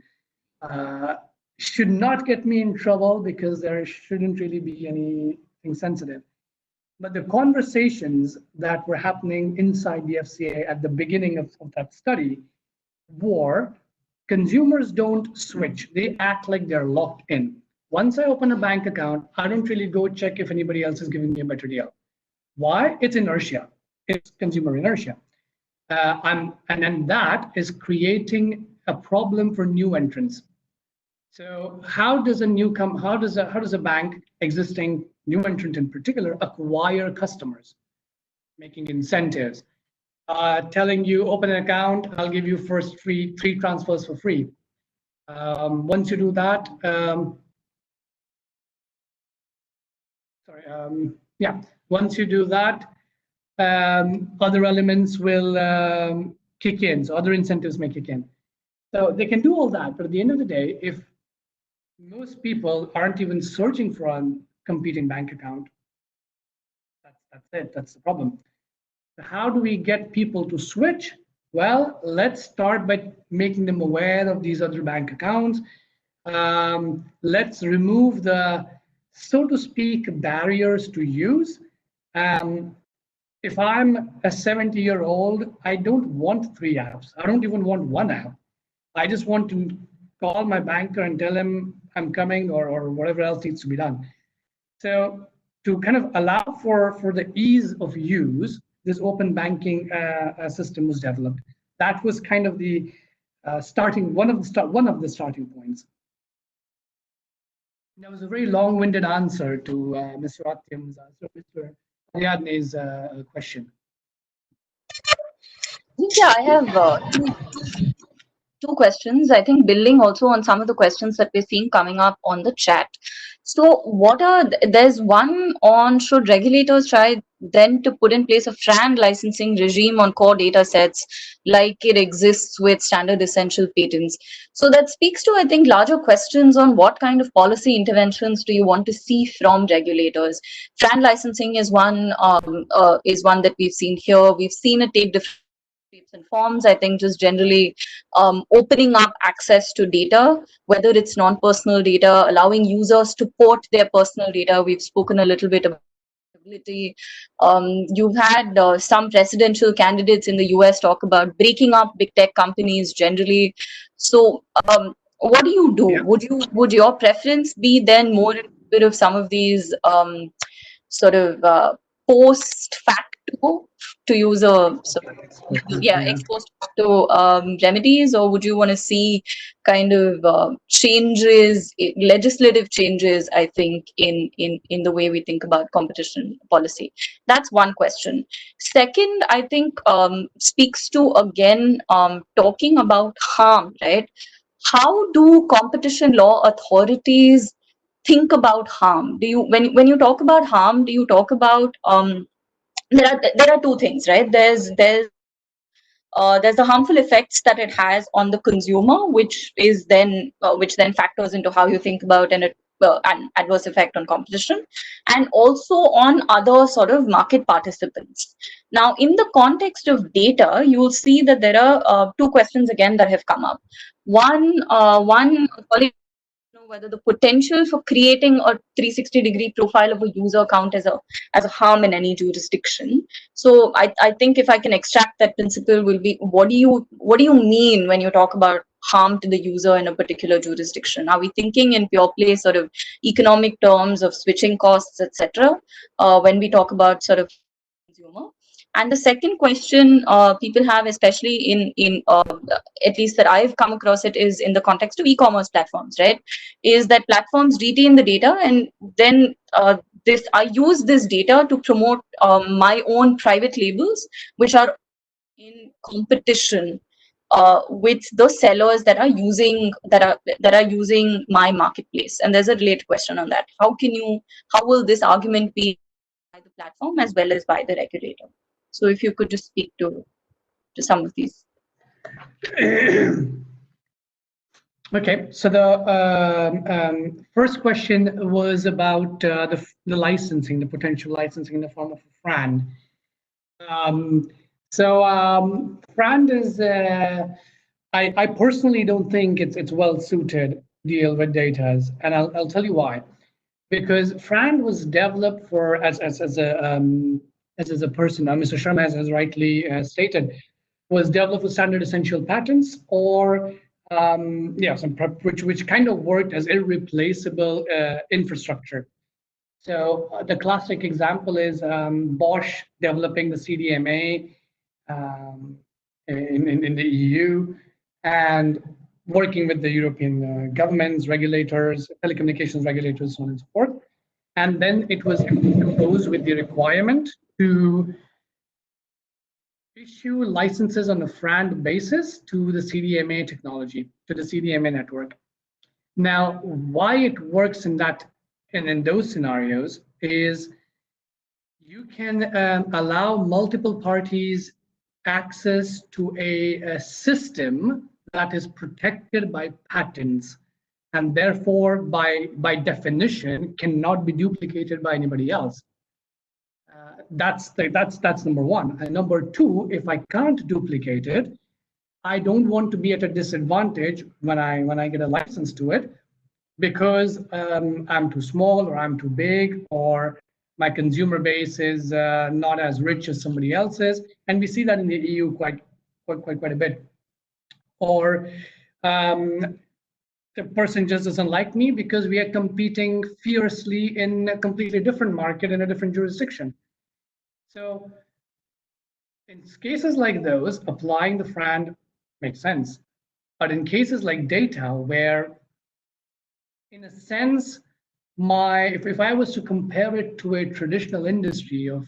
Should not get me in trouble because there shouldn't really be anything sensitive. But the conversations that were happening inside the FCA at the beginning of that study were, consumers don't switch. They act like they're locked in. Once I open a bank account, I don't really go check if anybody else is giving me a better deal. Why? It's inertia. It's consumer inertia. And then that is creating a problem for new entrants. So how does a bank, existing new entrant in particular, acquire customers? Making incentives, telling you open an account, I'll give you first three transfers for free. Once you do that, once you do that, other elements will kick in. So other incentives may kick in. So they can do all that, but at the end of the day, if most people aren't even searching for a competing bank account, that's it. That's the problem. So how do we get people to switch? Well, let's start by making them aware of these other bank accounts. Let's remove the, so to speak, barriers to use. If I'm a 70-year-old, I don't want 3 apps. I don't even want 1 app. I just want to call my banker and tell him I'm coming, or whatever else needs to be done. So to kind of allow for the ease of use, this open banking system was developed. That was kind of the one of the starting points. That was a very long-winded answer to Mr. Atyam's, Mr. Ariadne's question. Yeah, I have two questions. I think building also on some of the questions that we're seeing coming up on the chat. So there's one on, should regulators try then to put in place a FRAND licensing regime on core data sets like it exists with standard essential patents? So that speaks to, I think, larger questions on what kind of policy interventions do you want to see from regulators. FRAND licensing is one that we've seen here. We've seen it take different shapes and forms. I think just generally opening up access to data, whether it's non-personal data, allowing users to port their personal data. We've spoken a little bit about comparability. You've had some presidential candidates in the US talk about breaking up big tech companies generally. So, what do you do? Yeah. Would your preference be then more in bit of some of these sort of post facto, to use a sort of, ex post facto remedies, or would you want to see kind of changes, legislative changes, I think, in the way we think about competition policy? That's one question. Second, I think speaks to, again, talking about harm, right? How do competition law authorities think about harm? Do you, when you talk about harm, do you talk about there are two things, right? There's the harmful effects that it has on the consumer, which then factors into how you think about an adverse effect on competition, and also on other sort of market participants. Now, in the context of data, you will see that there are two questions again that have come up. One whether the potential for creating a 360-degree profile of a user count as a harm in any jurisdiction. So I think if I can extract that principle will be, what do you mean when you talk about harm to the user in a particular jurisdiction? Are we thinking in pure play sort of economic terms of switching costs, etc., when we talk about sort of consumer? And the second question people have, especially in at least that I've come across it, is in the context of e-commerce platforms, right? Is that platforms retain the data, and then I use this data to promote my own private labels, which are in competition with the sellers that are using my marketplace. And there's a related question on that. How will this argument be by the platform as well as by the regulator? So if you could just speak to some of these. Okay, so the first question was about the licensing, the potential licensing in the form of a FRAND. FRAND is, I personally don't think it's well suited to deal with data, and I'll tell you why. Because FRAND was developed for as a person, Mr. Sharma has rightly stated, was developed for standard essential patents, or which kind of worked as irreplaceable infrastructure. So the classic example is Bosch developing the CDMA in the EU and working with the European governments, regulators, telecommunications regulators, so on and so forth. And then it was imposed with the requirement to issue licenses on a FRAND basis to the CDMA technology, to the CDMA network. Now, why it works in those scenarios is you can allow multiple parties access to a system that is protected by patents, and therefore, by definition, cannot be duplicated by anybody else. That's number one. And number two, if I can't duplicate it, I don't want to be at a disadvantage when I get a license to it, because I'm too small, or I'm too big, or my consumer base is not as rich as somebody else's, and we see that in the EU quite a bit. Or the person just doesn't like me because we are competing fiercely in a completely different market in a different jurisdiction. So in cases like those, applying the FRAND makes sense. But in cases like data, where in a sense, if I was to compare it to a traditional industry of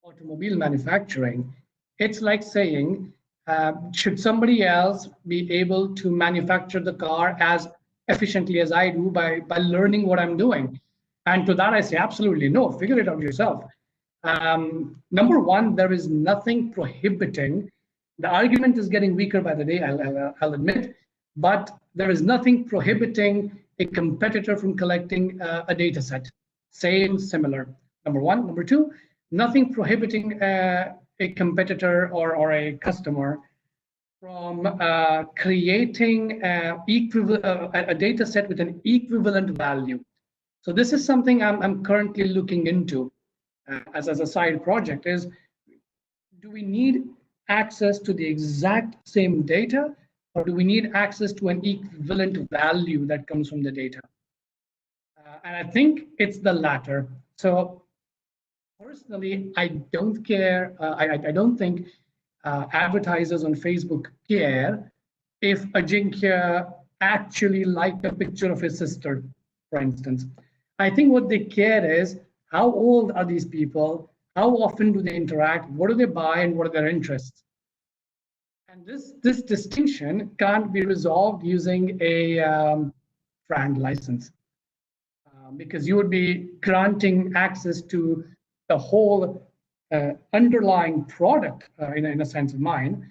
automobile manufacturing, it's like saying, should somebody else be able to manufacture the car as efficiently as I do by learning what I'm doing? And to that I say, absolutely no, figure it out yourself. Number one, there is nothing prohibiting. The argument is getting weaker by the day, I'll admit, but there is nothing prohibiting a competitor from collecting a data set. Similar. Number one. Number two, nothing prohibiting a competitor or a customer from creating a data set with an equivalent value. So this is something I'm currently looking into as a side project is, do we need access to the exact same data, or do we need access to an equivalent value that comes from the data? And I think it's the latter. So personally, I don't care. I don't think advertisers on Facebook care if Ajinkya actually liked a picture of his sister, for instance. I think what they care is, how old are these people? How often do they interact? What do they buy, and what are their interests? And this distinction can't be resolved using a brand license, because you would be granting access to the whole underlying product, in a sense of mine,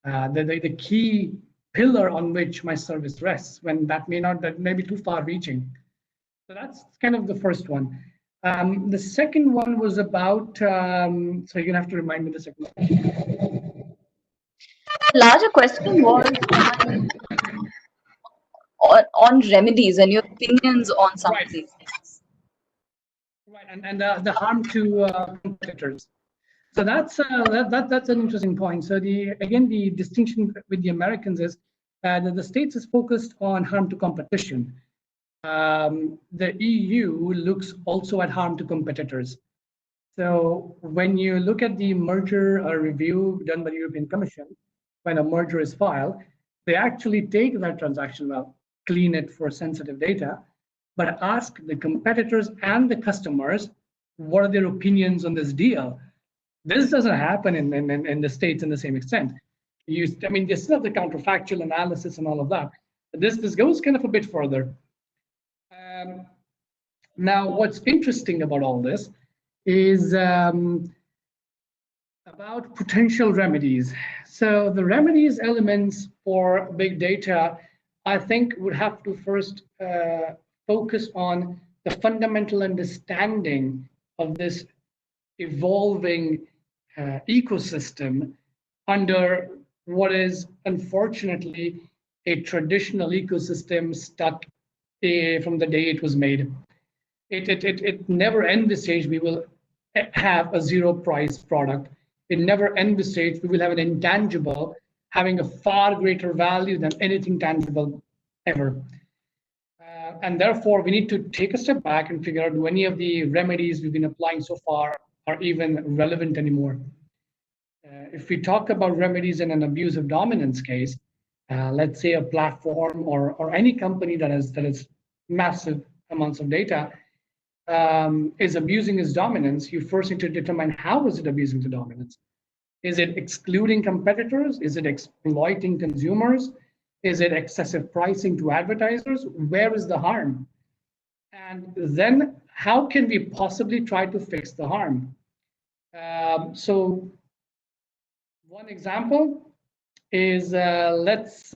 the key pillar on which my service rests, when that may be too far reaching. So that's kind of the first one. The second one was about, so you're gonna have to remind me the second one. The larger question was on remedies and your opinions on some of these things. Right, and the harm to competitors. So that's an interesting point. So the distinction with the Americans is that the States is focused on harm to competition. The EU looks also at harm to competitors. So when you look at the merger review done by the European Commission, when a merger is filed, they actually take that transaction, well, clean it for sensitive data, but ask the competitors and the customers, what are their opinions on this deal? This doesn't happen in the States in the same extent. I mean, this is not the counterfactual analysis and all of that. This goes kind of a bit further. Now, what's interesting about all this is about potential remedies. So the remedies elements for big data, I think, would have to first focus on the fundamental understanding of this evolving ecosystem under what is unfortunately a traditional ecosystem stuck from the day it was made. It never envisaged we will have a zero price product. It never envisaged we will have an intangible having a far greater value than anything tangible ever. And therefore, we need to take a step back and figure out, do any of the remedies we've been applying so far are even relevant anymore? If we talk about remedies in an abusive dominance case, let's say a platform or any company that has massive amounts of data is abusing its dominance, you first need to determine, how is it abusing the dominance? Is it excluding competitors? Is it exploiting consumers? Is it excessive pricing to advertisers? Where is the harm? And then how can we possibly try to fix the harm? So one example is, let's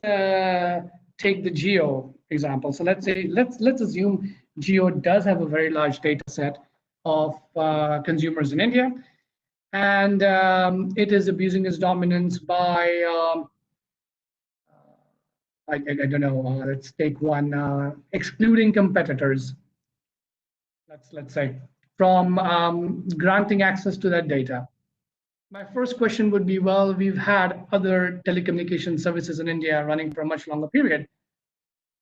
take the geo example. So let's assume geo does have a very large data set of consumers in India, and it is abusing its dominance by I don't know, let's take one, excluding competitors, let's say, from granting access to that data. My first question would be, well, we've had other telecommunication services in India running for a much longer period.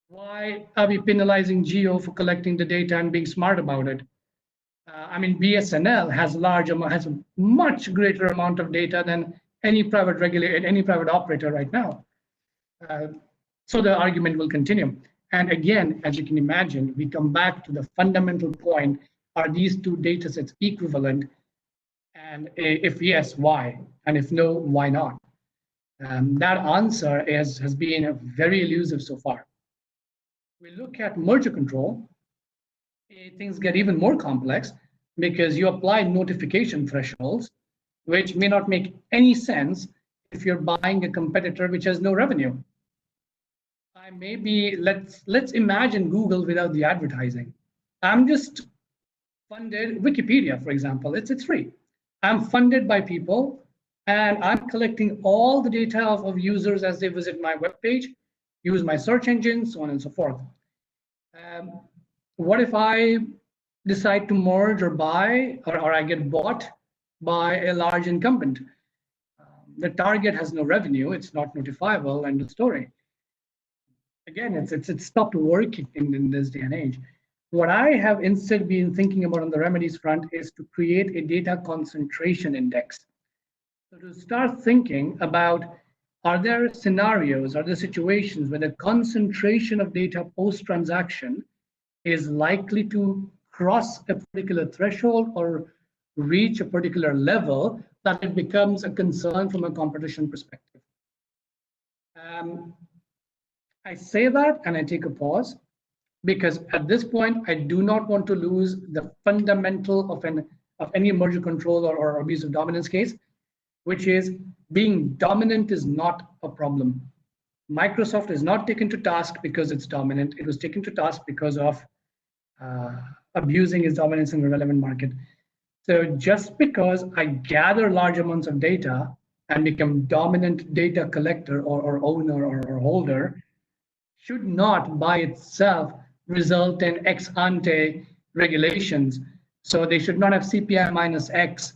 Why are we penalizing Jio for collecting the data and being smart about it? I mean, BSNL has a much greater amount of data than any private regulator, any private operator right now. So the argument will continue. And again, as you can imagine, we come back to the fundamental point: are these two data sets equivalent? And if yes, why? And if no, why not? That answer has been very elusive so far. We look at merger control, things get even more complex, because you apply notification thresholds, which may not make any sense if you're buying a competitor which has no revenue. Let's imagine Google without the advertising. I'm just funded, Wikipedia, for example, it's free. I'm funded by people, and I'm collecting all the data of users as they visit my webpage, use my search engine, so on and so forth. what if I decide to merge or buy, or I get bought by a large incumbent? The target has no revenue, it's not notifiable, end of story. Again, it's stopped working in this day and age. What I have instead been thinking about on the remedies front is to create a data concentration index. So to start thinking about, are there scenarios, are there situations where the concentration of data post-transaction is likely to cross a particular threshold or reach a particular level that it becomes a concern from a competition perspective. I say that and I take a pause because at this point, I do not want to lose the fundamental of any merger control or abuse of dominance case, which is being dominant is not a problem. Microsoft is not taken to task because it's dominant. It was taken to task because of abusing its dominance in the relevant market. So just because I gather large amounts of data and become dominant data collector or owner or holder should not by itself result in ex ante regulations. So they should not have CPI minus X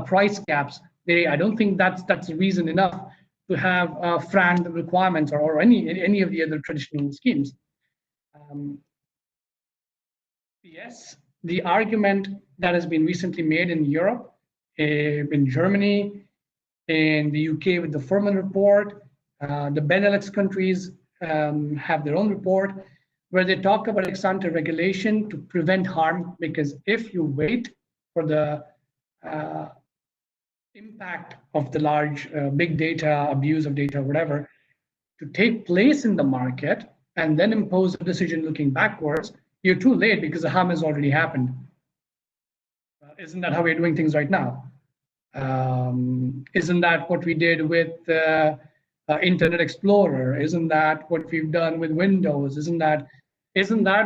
price caps. I don't think that's reason enough to have FRAND requirements or any of the other traditional schemes. Yes, the argument that has been recently made in Europe, in Germany, in the UK with the Furman report, the Benelux countries have their own report where they talk about ex ante regulation to prevent harm, because if you wait for the impact of the large big data, abuse of data, whatever, to take place in the market and then impose a decision looking backwards, you're too late because the harm has already happened. Isn't that how we're doing things right now? Isn't that what we did with Internet Explorer? Isn't that what we've done with Windows? Isn't that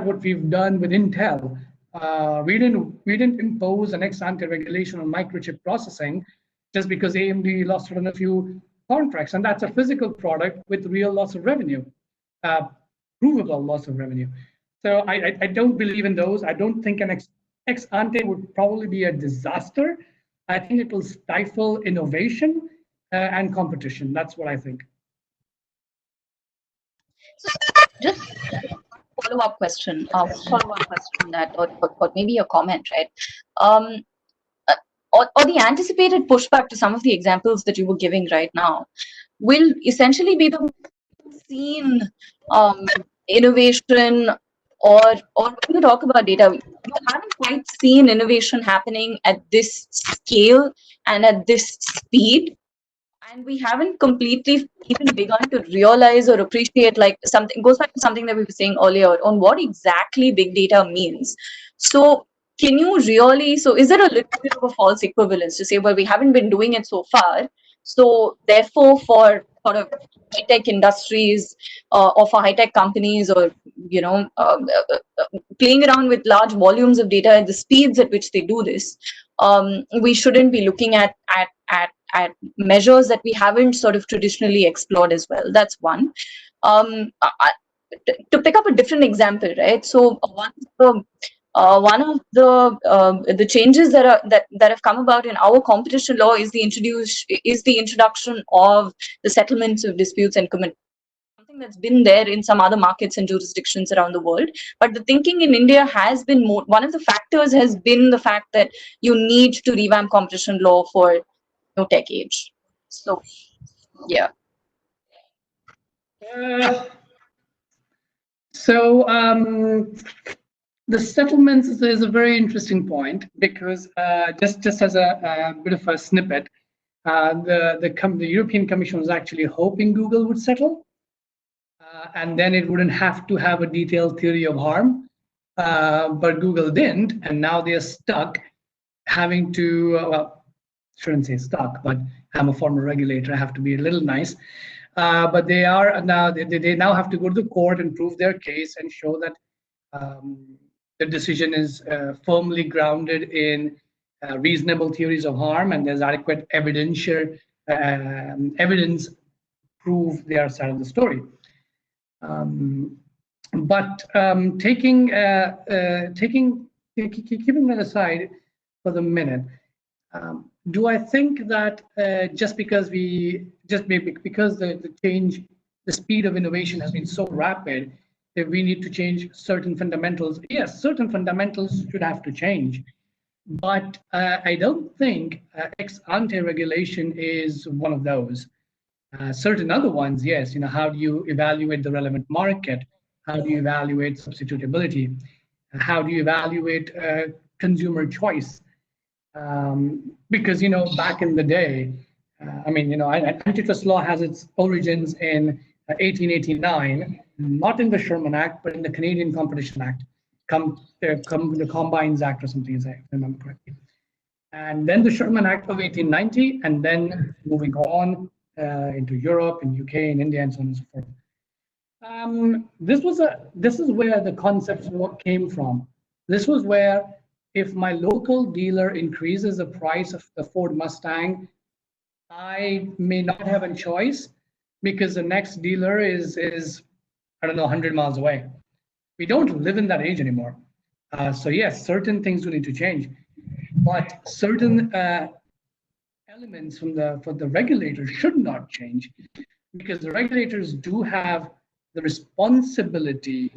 what we've done with Intel? We didn't impose an ex ante regulation on microchip processing just because AMD lost on a few contracts, and that's a physical product with real loss of revenue, provable loss of revenue. So I don't believe in those. I don't think an ex ante would probably be a disaster. I think it will stifle innovation and competition. That's what I think. So just follow-up question that, or maybe a comment, right? Or the anticipated pushback to some of the examples that you were giving right now will essentially be the seen innovation, or when you talk about data, you haven't quite seen innovation happening at this scale and at this speed. And we haven't completely even begun to realize or appreciate, like, something goes back to something that we were saying earlier on what exactly big data means. So can you really, so is there a little bit of a false equivalence to say, well, we haven't been doing it so far, so therefore for sort of high-tech industries or for high-tech companies, or playing around with large volumes of data at the speeds at which they do this, we shouldn't be looking at measures that we haven't sort of traditionally explored as well? That's one. To pick up a different example, right? So one of the changes that have come about in our competition law is the introduction of the settlements of disputes and commitments. Something that's been there in some other markets and jurisdictions around the world, but the thinking in India has been more. One of the factors has been the fact that you need to revamp competition law for no tech age. So, yeah. The settlements is a very interesting point, because just as a bit of a snippet, the European Commission was actually hoping Google would settle, and then it wouldn't have to have a detailed theory of harm, but Google didn't, and now they're stuck having to, well, shouldn't say stuck, but I'm a former regulator, I have to be a little nice. But they are now, they now have to go to the court and prove their case and show that the decision is firmly grounded in reasonable theories of harm, and there's adequate evidence prove their side of the story. But keeping that aside for the minute, do I think that just because the speed of innovation has been so rapid, that we need to change certain fundamentals? Yes, certain fundamentals should have to change. But I don't think ex ante regulation is one of those. Certain other ones, yes. How do you evaluate the relevant market? How do you evaluate substitutability? How do you evaluate consumer choice? Because back in the day, antitrust law has its origins in 1889, not in the Sherman Act, but in the Canadian Competition Act, the Combines Act or something, if I remember correctly. And then the Sherman Act of 1890, and then moving on into Europe and UK and India and so on and so forth. This is where the concept came from. This was where, if my local dealer increases the price of the Ford Mustang, I may not have a choice because the next dealer is I don't know, 100 miles away. We don't live in that age anymore. So yes, certain things do need to change, but certain elements for the regulators should not change, because the regulators do have the responsibility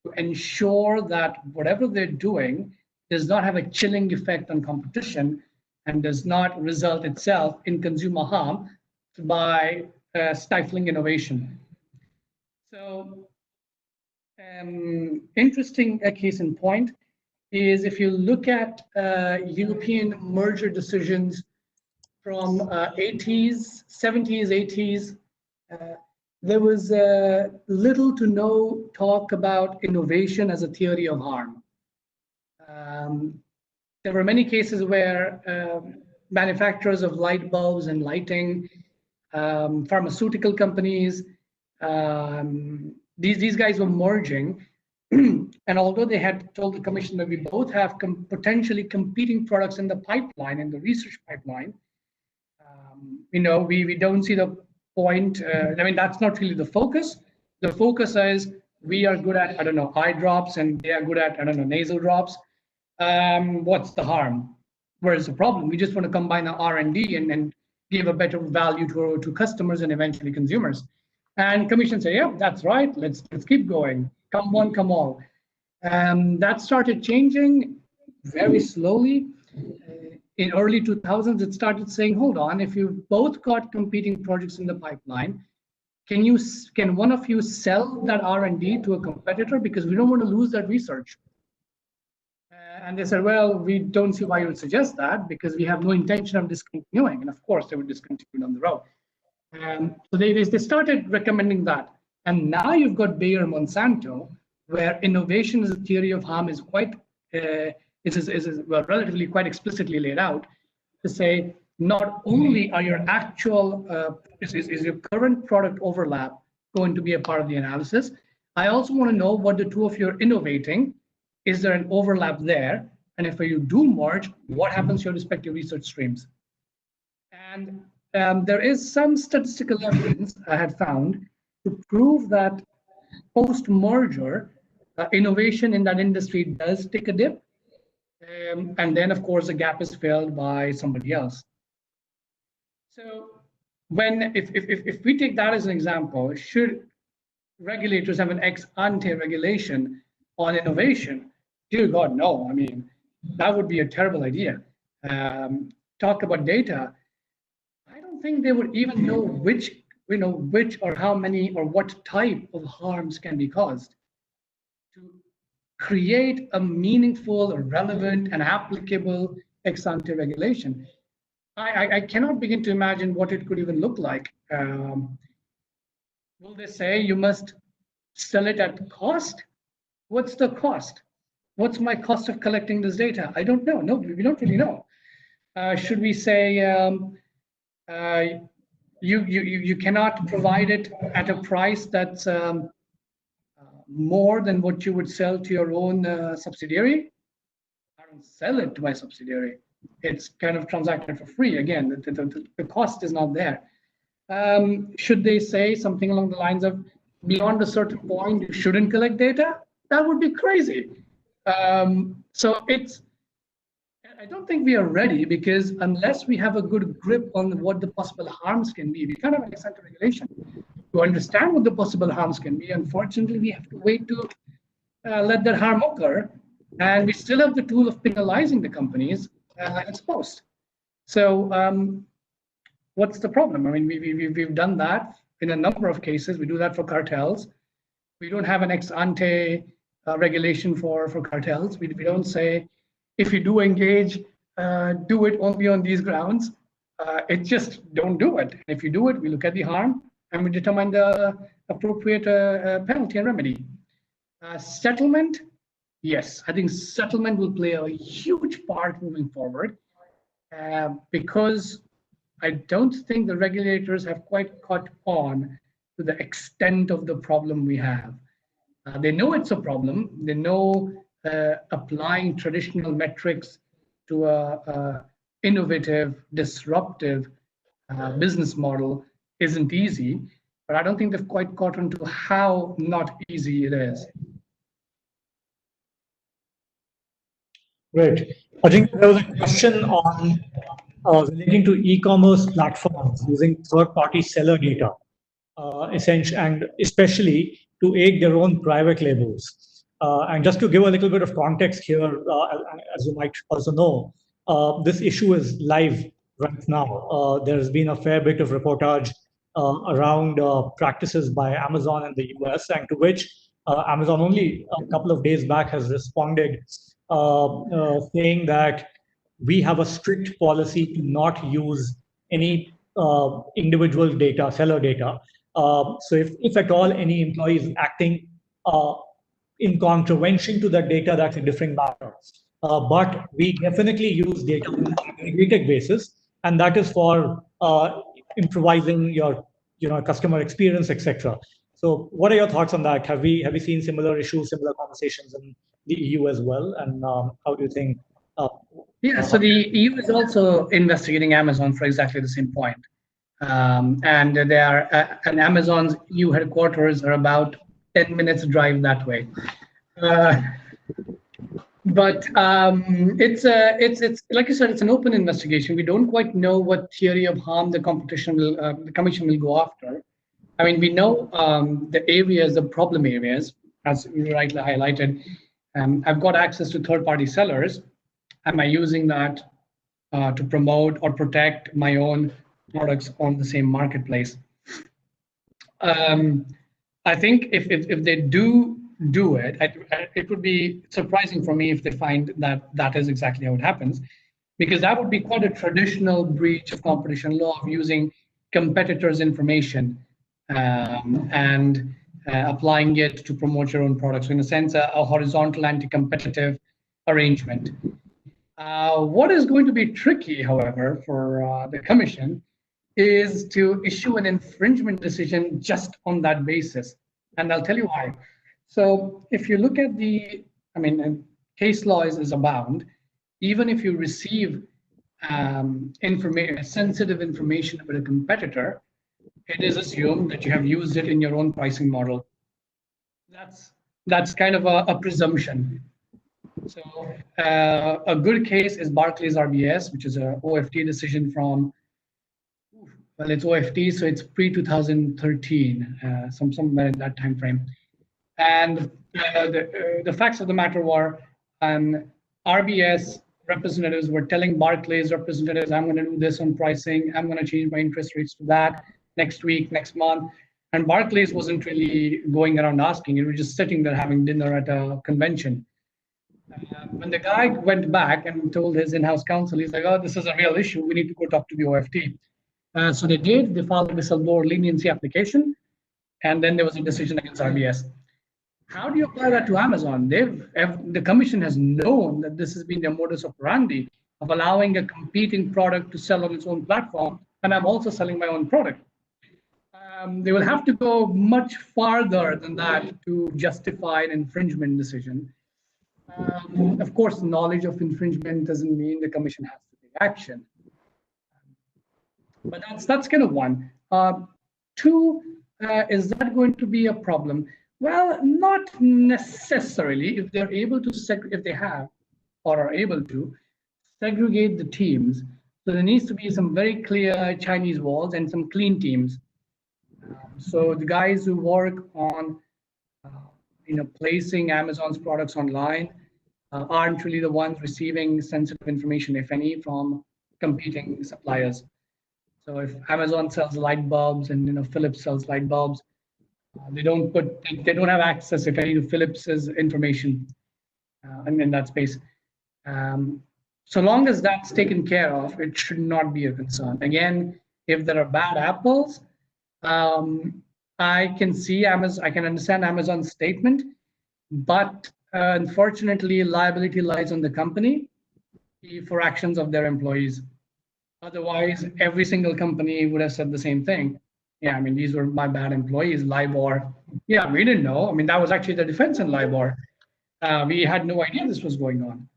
to ensure that whatever they're doing does not have a chilling effect on competition and does not result itself in consumer harm by stifling innovation. So interesting case in point is, if you look at European merger decisions from 80s, 70s, 80s, there was little to no talk about innovation as a theory of harm. There were many cases where manufacturers of light bulbs and lighting, pharmaceutical companies, these guys were merging. And although they had told the commission that we both have potentially competing products in the pipeline, in the research pipeline, we don't see the point. That's not really the focus. The focus is, we are good at, eye drops, and they are good at, nasal drops. What's the harm? Where's the problem? We just want to combine the R&D and give a better value to customers and eventually consumers. And commission say, yeah, that's right. Let's keep going. Come one, come all. That started changing very slowly. In early 2000s, it started saying, hold on, if you've both got competing projects in the pipeline, can one of you sell that R&D to a competitor? Because we don't want to lose that research. And they said, well, we don't see why you would suggest that, because we have no intention of discontinuing. And of course, they would discontinue down the road. So they started recommending that. And now you've got Bayer and Monsanto, where innovation as a theory of harm is quite, relatively quite explicitly laid out, to say, not only are your actual, is your current product overlap going to be a part of the analysis, I also want to know what the two of you are innovating. Is there an overlap there? And if you do merge, what happens to your respective research streams? And there is some statistical evidence I had found to prove that post-merger, innovation in that industry does take a dip. And then, of course, the gap is filled by somebody else. So if we take that as an example, should regulators have an ex ante regulation on innovation? Dear God, no. That would be a terrible idea. Talk about data. I don't think they would even know which or how many or what type of harms can be caused. To create a meaningful, relevant, and applicable ex ante regulation, I cannot begin to imagine what it could even look like. Will they say you must sell it at cost? What's the cost? What's my cost of collecting this data? I don't know. No, we don't really know. Should we say you cannot provide it at a price that's more than what you would sell to your own subsidiary? I don't sell it to my subsidiary. It's kind of transacted for free. Again, the cost is not there. Should they say something along the lines of, beyond a certain point, you shouldn't collect data. That would be crazy. So I don't think we are ready, because unless we have a good grip on what the possible harms can be, we can't have an ex-ante regulation. To understand what the possible harms can be, unfortunately, we have to wait to let that harm occur. And we still have the tool of penalizing the companies ex post. So what's the problem? I mean, we've done that in a number of cases. We do that for cartels. We don't have an ex-ante regulation for cartels. We don't say, if you do engage, do it only on these grounds. It's just don't do it. If you do it, we look at the harm and we determine the appropriate penalty and remedy. Settlement, yes, I think settlement will play a huge part moving forward, because I don't think the regulators have quite caught on to the extent of the problem we have. They know it's a problem. They know applying traditional metrics to a innovative, disruptive business model isn't easy, but I don't think they've quite caught on to how not easy it is. Great. I think there was a question on relating to e-commerce platforms using third-party seller data, essentially, and especially to aid their own private labels. And just to give a little bit of context here, as you might also know, this issue is live right now. There's been a fair bit of reportage around practices by Amazon in the US, and to which Amazon only a couple of days back has responded, saying that we have a strict policy to not use any individual data, seller data. So if at all any employee is acting in contravention to that data, that's a different matter. But we definitely use data on an aggregated basis, and that is for improvising your customer experience, etc. So what are your thoughts on that? Have we seen similar issues, similar conversations in the EU as well? And how do you think? Yeah, so the EU is also investigating Amazon for exactly the same point. And they are, and Amazon's EU headquarters are about 10 minutes drive that way. But it's like you said, it's an open investigation. We don't quite know what theory of harm the Commission will go after. I mean, we know the areas, the problem areas, as you rightly highlighted. I've got access to third-party sellers. Am I using that to promote or protect my own products on the same marketplace? I think if they do it, it would be surprising for me if they find that that is exactly how it happens, because that would be quite a traditional breach of competition law of using competitors' information and applying it to promote your own products. So in a sense, a horizontal anti-competitive arrangement. What is going to be tricky, however, for the Commission is to issue an infringement decision just on that basis. And I'll tell you why. So if you look at case law is abound. Even if you receive sensitive information about a competitor, it is assumed that you have used it in your own pricing model. That's kind of a presumption. So a good case is Barclays RBS, which is a OFT decision from, well, it's OFT, so it's pre-2013, somewhere in that time frame. And the facts of the matter were, RBS representatives were telling Barclays representatives, I'm going to do this on pricing, I'm going to change my interest rates to that next week, next month. And Barclays wasn't really going around asking, it was just sitting there having dinner at a convention. When the guy went back and told his in-house counsel, he's like, oh, this is a real issue, we need to go talk to the OFT. So they did, they filed a whistleblower leniency application, and then there was a decision against RBS. How do you apply that to Amazon? The Commission has known that this has been their modus operandi of allowing a competing product to sell on its own platform, and I'm also selling my own product. They will have to go much farther than that to justify an infringement decision. Of course, knowledge of infringement doesn't mean the Commission has to take action. But that's kind of one. Two, is that going to be a problem? Well, not necessarily. If they're able to, if they have or are able to segregate the teams, so there needs to be some very clear Chinese walls and some clean teams. So the guys who work on, placing Amazon's products online aren't really the ones receiving sensitive information, if any, from competing suppliers. So if Amazon sells light bulbs and Philips sells light bulbs, they don't have access, if any, to Philips's information in that space. So long as that's taken care of, it should not be a concern. Again, if there are bad apples, I can understand Amazon's statement, but unfortunately, liability lies on the company for actions of their employees. Otherwise, every single company would have said the same thing. Yeah, I mean, these were my bad employees, LIBOR. Yeah, we didn't know. I mean, that was actually the defense in LIBOR. We had no idea this was going on.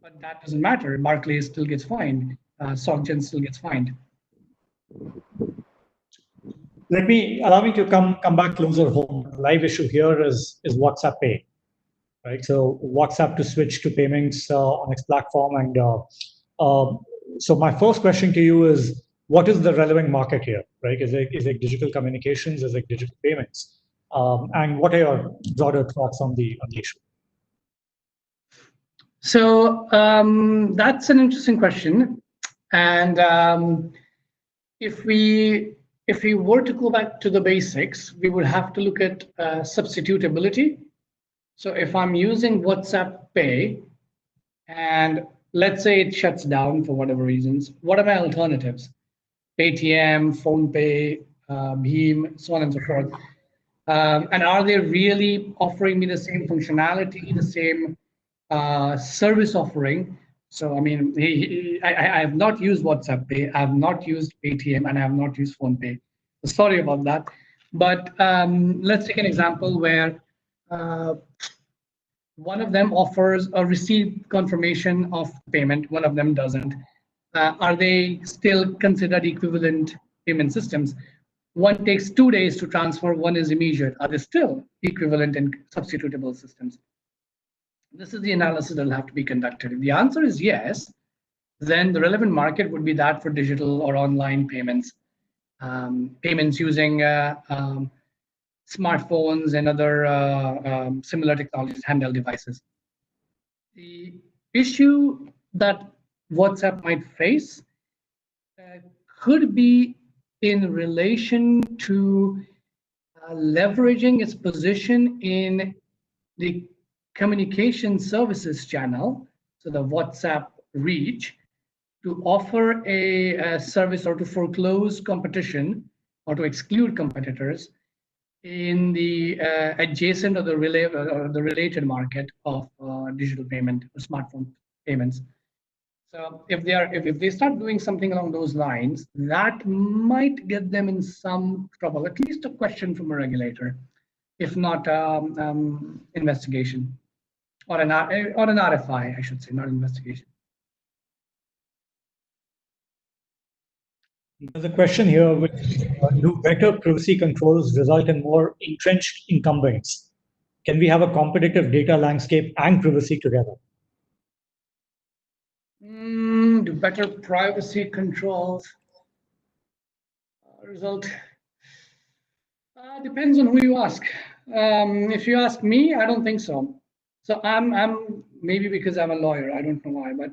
But that doesn't matter. Barclays still gets fined. SocGen still gets fined. Allow me to come back closer home. The live issue here is WhatsApp Pay, right? So WhatsApp to switch to payments on its platform. And so my first question to you is, what is the relevant market here, right? Is it digital communications? Is it digital payments? And what are your broader thoughts on the issue? So that's an interesting question. And if we were to go back to the basics, we would have to look at substitutability. So if I'm using WhatsApp Pay, and let's say it shuts down for whatever reasons, what are my alternatives? Paytm, PhonePe, Bheem, so on and so forth. And are they really offering me the same functionality, the same service offering? So, I mean, I have not used WhatsApp Pay, I have not used Paytm, and I have not used PhonePe. Sorry about that. But let's take an example where one of them offers a received confirmation of payment, one of them doesn't. Are they still considered equivalent payment systems? One takes 2 days to transfer, one is immediate. Are they still equivalent and substitutable systems? This is the analysis that will have to be conducted. If the answer is yes, then the relevant market would be that for digital or online payments, payments using smartphones and other similar technologies, handheld devices. The issue that WhatsApp might face could be in relation to leveraging its position in the communication services channel, so the WhatsApp reach, to offer a service or to foreclose competition or to exclude competitors in the adjacent or the related market of digital payment or smartphone payments. So if they start doing something along those lines, that might get them in some trouble, at least a question from a regulator, if not investigation, or an RFI, I should say, not investigation. There's a question here, which do better privacy controls result in more entrenched incumbents? Can we have a competitive data landscape and privacy together? Do better privacy controls result? Depends on who you ask. If you ask me, I don't think so. So I'm maybe because I'm a lawyer, I don't know why, but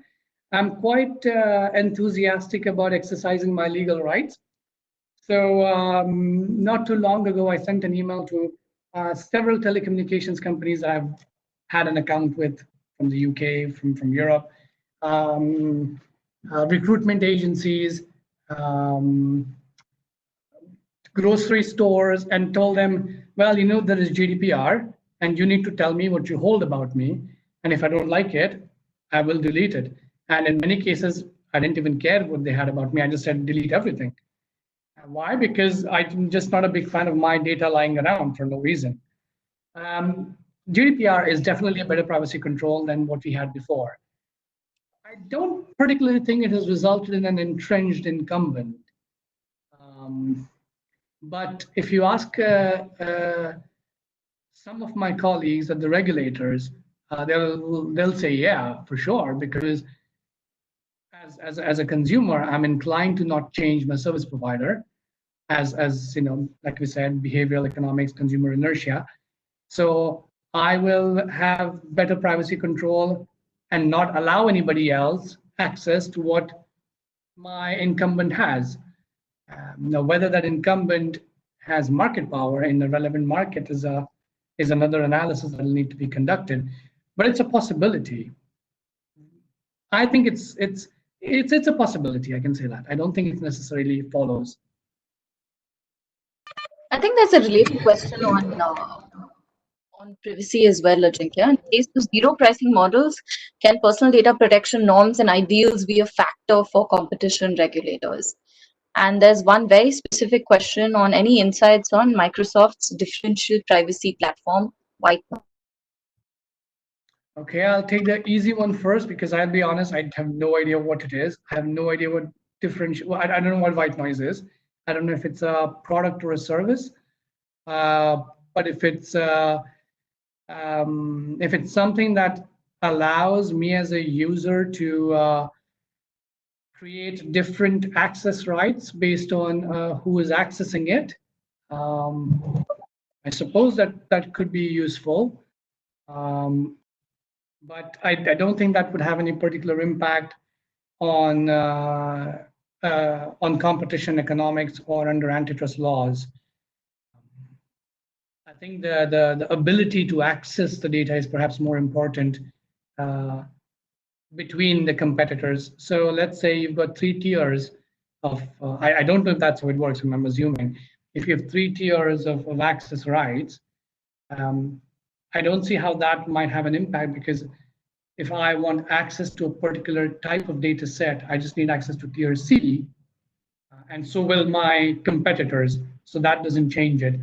I'm quite enthusiastic about exercising my legal rights. So not too long ago, I sent an email to several telecommunications companies that I've had an account with from the UK, from Europe, recruitment agencies, grocery stores, and told them, well, there is GDPR, and you need to tell me what you hold about me. And if I don't like it, I will delete it. And in many cases, I didn't even care what they had about me. I just said, delete everything. Why? Because I'm just not a big fan of my data lying around for no reason. GDPR is definitely a better privacy control than what we had before. I don't particularly think it has resulted in an entrenched incumbent. But if you ask some of my colleagues at the regulators, they'll say, yeah, for sure, because as a consumer, I'm inclined to not change my service provider, as you know, like we said, behavioral economics, consumer inertia. So I will have better privacy control and not allow anybody else access to what my incumbent has. Now, whether that incumbent has market power in the relevant market is another analysis that will need to be conducted, but it's a possibility. I think it's a possibility. I can say that. I don't think it necessarily follows. I think there's a related question on privacy as well, Ajinkya. In case of zero pricing models, can personal data protection norms and ideals be a factor for competition regulators? And there's one very specific question on any insights on Microsoft's differential privacy platform, White Noise. Okay, I'll take the easy one first because I'll be honest, I have no idea what it is. I have no idea what differential. Well, I don't know what white noise is. I don't know if it's a product or a service. But if it's something that allows me as a user to create different access rights based on who is accessing it, I suppose that could be useful. But I don't think that would have any particular impact on competition economics or under antitrust laws. I think the ability to access the data is perhaps more important between the competitors. So let's say you've got 3 tiers of, I don't know if that's how it works, I'm assuming. If you have 3 tiers of access rights, I don't see how that might have an impact, because if I want access to a particular type of data set, I just need access to tier C, and so will my competitors. So that doesn't change it.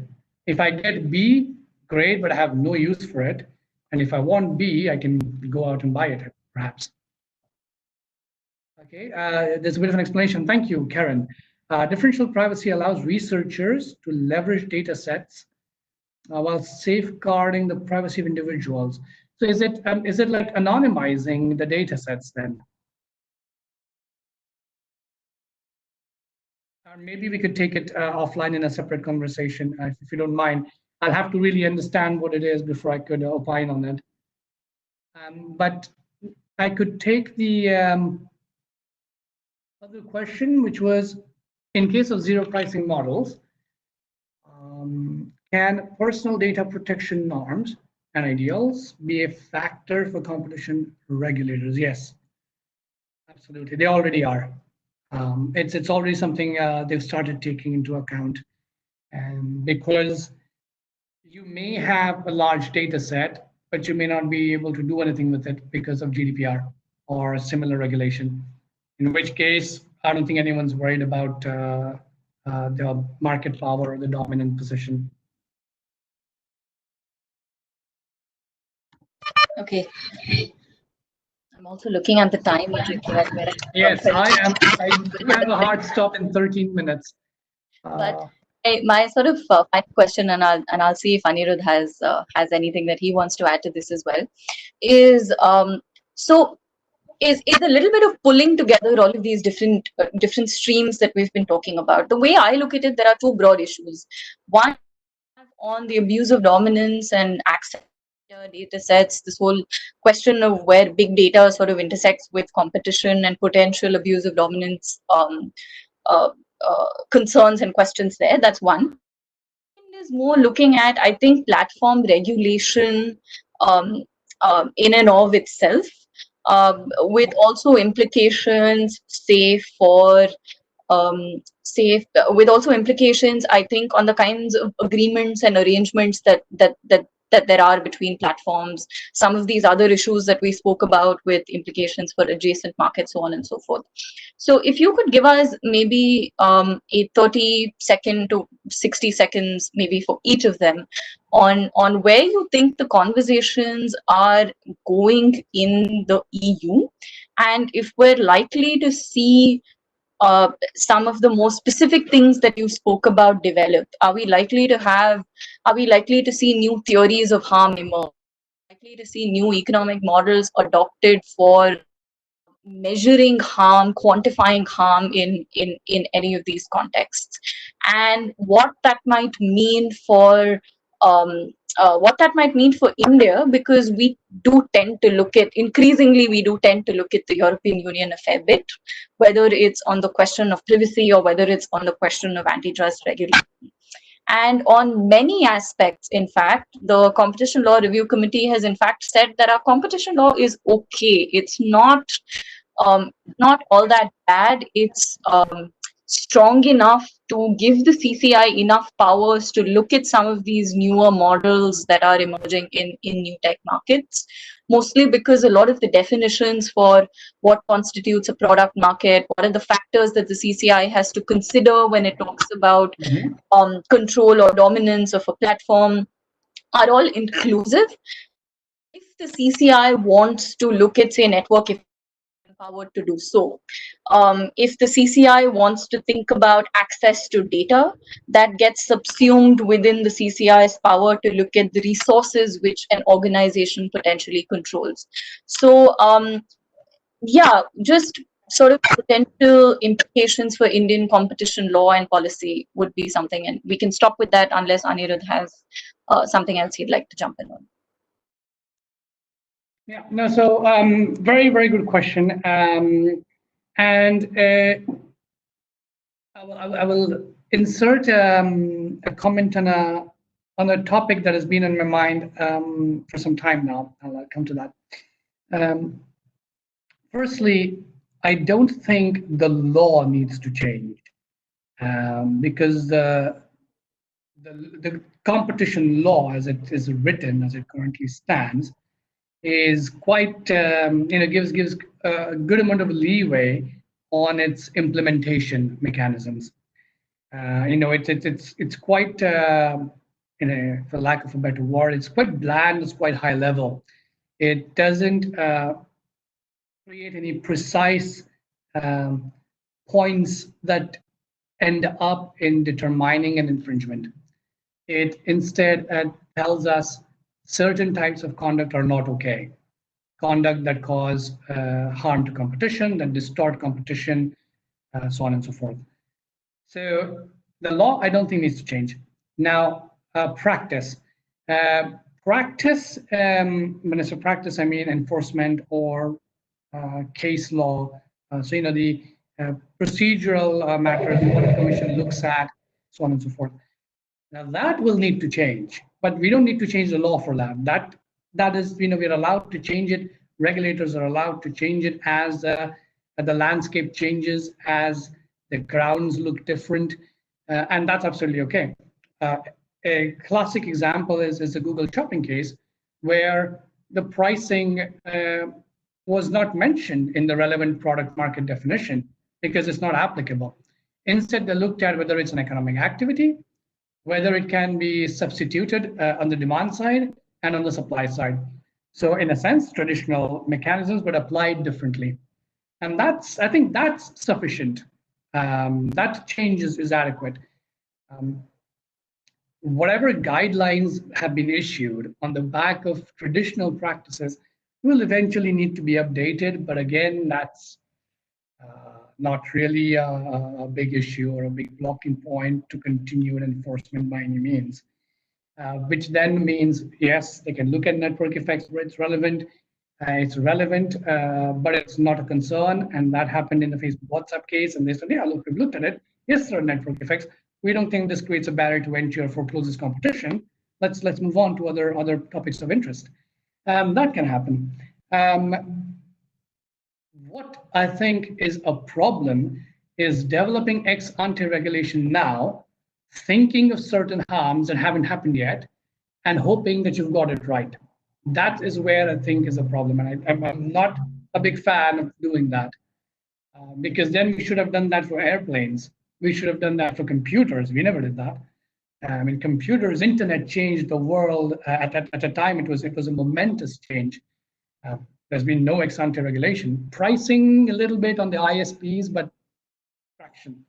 If I get B, great, but I have no use for it. And if I want B, I can go out and buy it, perhaps. Okay, there's a bit of an explanation. Thank you, Karen. Differential privacy allows researchers to leverage data sets while safeguarding the privacy of individuals. So is it like anonymizing the data sets then? Or maybe we could take it offline in a separate conversation, if you don't mind. I'll have to really understand what it is before I could opine on it. But I could take the other question, which was, in case of zero pricing models, can personal data protection norms and ideals be a factor for competition regulators? Yes, absolutely. They already are. It's already something they've started taking into account, and because you may have a large data set, but you may not be able to do anything with it because of GDPR or a similar regulation, in which case I don't think anyone's worried about the market power or the dominant position. Okay. I'm also looking at the time. Yes, I am. I do have a hard stop in 13 minutes. But my sort of final question, and I'll see if Anirudh has anything that he wants to add to this as well, is so is a little bit of pulling together all of these different streams that we've been talking about. The way I look at it, there are 2 broad issues. One on the abuse of dominance and access data sets, this whole question of where big data sort of intersects with competition and potential abuse of dominance concerns and questions there. That's one. Second is more looking at, I think, platform regulation in and of itself, with also implications, say, for with also implications, I think, on the kinds of agreements and arrangements that there are between platforms, some of these other issues that we spoke about with implications for adjacent markets, so on and so forth. So if you could give us maybe a 30-second to 60 seconds, maybe for each of them, on where you think the conversations are going in the EU, and if we're likely to see some of the more specific things that you spoke about develop? Are we likely to see new theories of harm emerge? Likely to see new economic models adopted for measuring harm, quantifying harm in any of these contexts, and what that might mean for India, because we do tend to look at the European Union a fair bit, whether it's on the question of privacy or whether it's on the question of antitrust regulation. And on many aspects, in fact, the Competition Law Review Committee has in fact said that our competition law is okay. It's not all that bad. It's strong enough to give the CCI enough powers to look at some of these newer models that are emerging in new tech markets, mostly because a lot of the definitions for what constitutes a product market, what are the factors that the CCI has to consider when it talks about control or dominance of a platform, are all inclusive. If the CCI wants to look at, say, network effects, empowered to do so. If the CCI wants to think about access to data, that gets subsumed within the CCI's power to look at the resources which an organization potentially controls. So, yeah, just sort of potential implications for Indian competition law and policy would be something, and we can stop with that unless Anirudh has something else he'd like to jump in on. Yeah, no, so very, very good question. And I will insert a comment on a topic that has been in my mind for some time now. I'll come to that. Firstly, I don't think the law needs to change because the competition law, as it is written, as it currently stands, is quite gives a good amount of leeway on its implementation mechanisms. It's quite for lack of a better word, it's quite bland, it's quite high level. It doesn't create any precise points that end up in determining an infringement. It instead tells us certain types of conduct are not okay. Conduct that cause harm to competition, that distort competition, so on and so forth. So the law, I don't think needs to change. Now, practice. Practice, when I say practice, I mean enforcement or case law. So, the procedural matters, what the commission looks at, so on and so forth. Now that will need to change, but we don't need to change the law for that. That is, we're allowed to change it. Regulators are allowed to change it as the landscape changes, as the grounds look different, and that's absolutely okay. A classic example is the Google shopping case, where the pricing was not mentioned in the relevant product market definition because it's not applicable. Instead, they looked at whether it's an economic activity, whether it can be substituted on the demand side and on the supply side. So in a sense, traditional mechanisms, but applied differently. And I think that's sufficient. That change is adequate. Whatever guidelines have been issued on the back of traditional practices will eventually need to be updated. But again, that's not really a big issue or a big blocking point to continued enforcement by any means, which then means, yes, they can look at network effects where it's relevant. It's relevant, but it's not a concern. And that happened in the Facebook WhatsApp case. And they said, yeah, look, we've looked at it. Yes, there are network effects. We don't think this creates a barrier to entry or forecloses competition. Let's move on to other topics of interest. That can happen. What I think is a problem is developing ex ante regulation now, thinking of certain harms that haven't happened yet, and hoping that you've got it right. That is where I think is a problem. And I'm not a big fan of doing that because then we should have done that for airplanes. We should have done that for computers. We never did that. I mean, computers, internet changed the world at a time. It was a momentous change. There's been no ex ante regulation. Pricing a little bit on the ISPs, but transaction.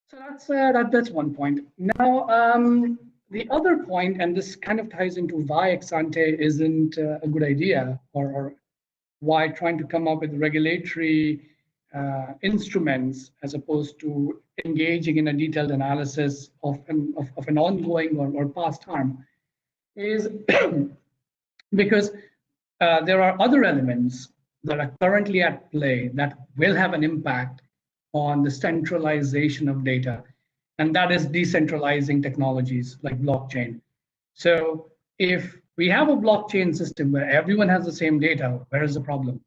So that's one point. Now, the other point, and this kind of ties into why ex ante isn't a good idea, or why trying to come up with regulatory instruments as opposed to engaging in a detailed analysis of an ongoing or past harm, is because there are other elements that are currently at play that will have an impact on the centralization of data, and that is decentralizing technologies like blockchain. So if we have a blockchain system where everyone has the same data, where is the problem?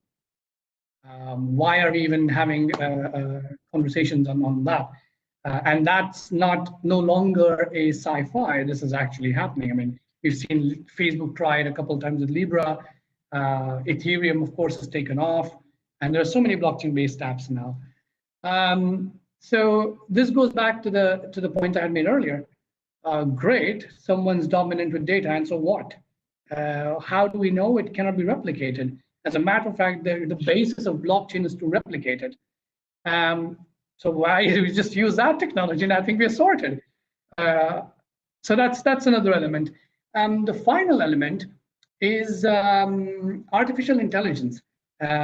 Why are we even having conversations on that? And that's no longer a sci-fi. This is actually happening. I mean, we've seen Facebook try it a couple of times with Libra. Ethereum, of course, has taken off, and there are so many blockchain-based apps now. So this goes back to the point I had made earlier. Great, someone's dominant with data, and so what? How do we know it cannot be replicated? As a matter of fact, the basis of blockchain is to replicate it. So why do we just use that technology? And I think we're sorted. So that's another element. The final element is artificial intelligence,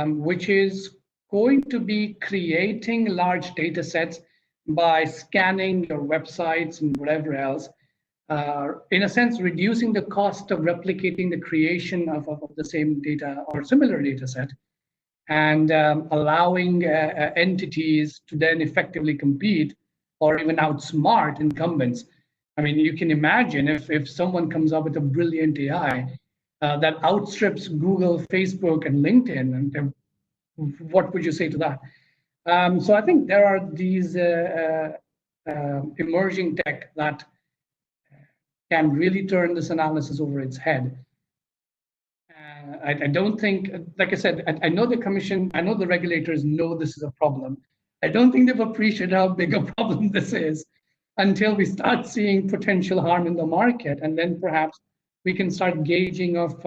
which is going to be creating large data sets by scanning your websites and whatever else, in a sense, reducing the cost of replicating the creation of the same data or similar data set, and allowing entities to then effectively compete or even outsmart incumbents. I mean, you can imagine if someone comes up with a brilliant AI that outstrips Google, Facebook, and LinkedIn, and what would you say to that? So I think there are these emerging tech that can really turn this analysis over its head. I don't think, like I said, I know the commission, I know the regulators know this is a problem. I don't think they've appreciated how big a problem this is until we start seeing potential harm in the market, and then perhaps we can start gauging of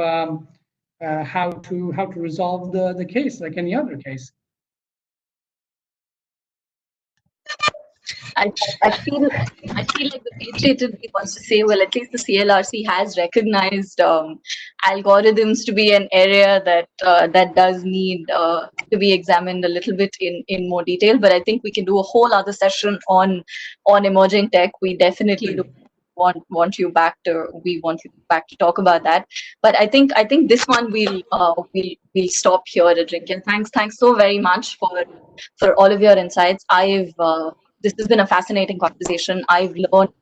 how to resolve the case like any other case. I feel like the patriot wants to say, well, at least the CLRC has recognized algorithms to be an area that does need to be examined a little bit in more detail. But I think we can do a whole other session on emerging tech. We definitely want you back to talk about that. But I think this one we'll stop here, Ajinkya. Thanks so very much for all of your insights. This has been a fascinating conversation. I've learned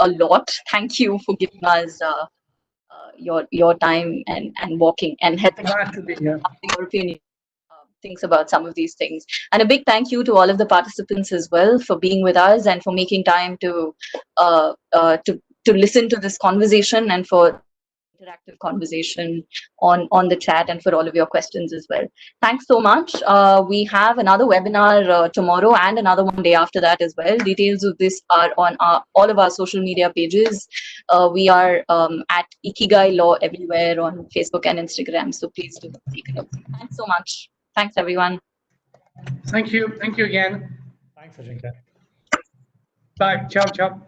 a lot. Thank you for giving us your time and walking and helping your opinion. Things about some of these things, and a big thank you to all of the participants as well for being with us and for making time to listen to this conversation and for interactive conversation on the chat and for all of your questions as well. Thanks so much. We have another webinar tomorrow and another one day after that as well. Details of this are on all of our social media pages. We are at Ikigai Law everywhere on Facebook and Instagram. So please do take a look. Thanks so much. Thanks, everyone. Thank you. Thank you again. Thanks, Ajinkya. Bye. Ciao, ciao.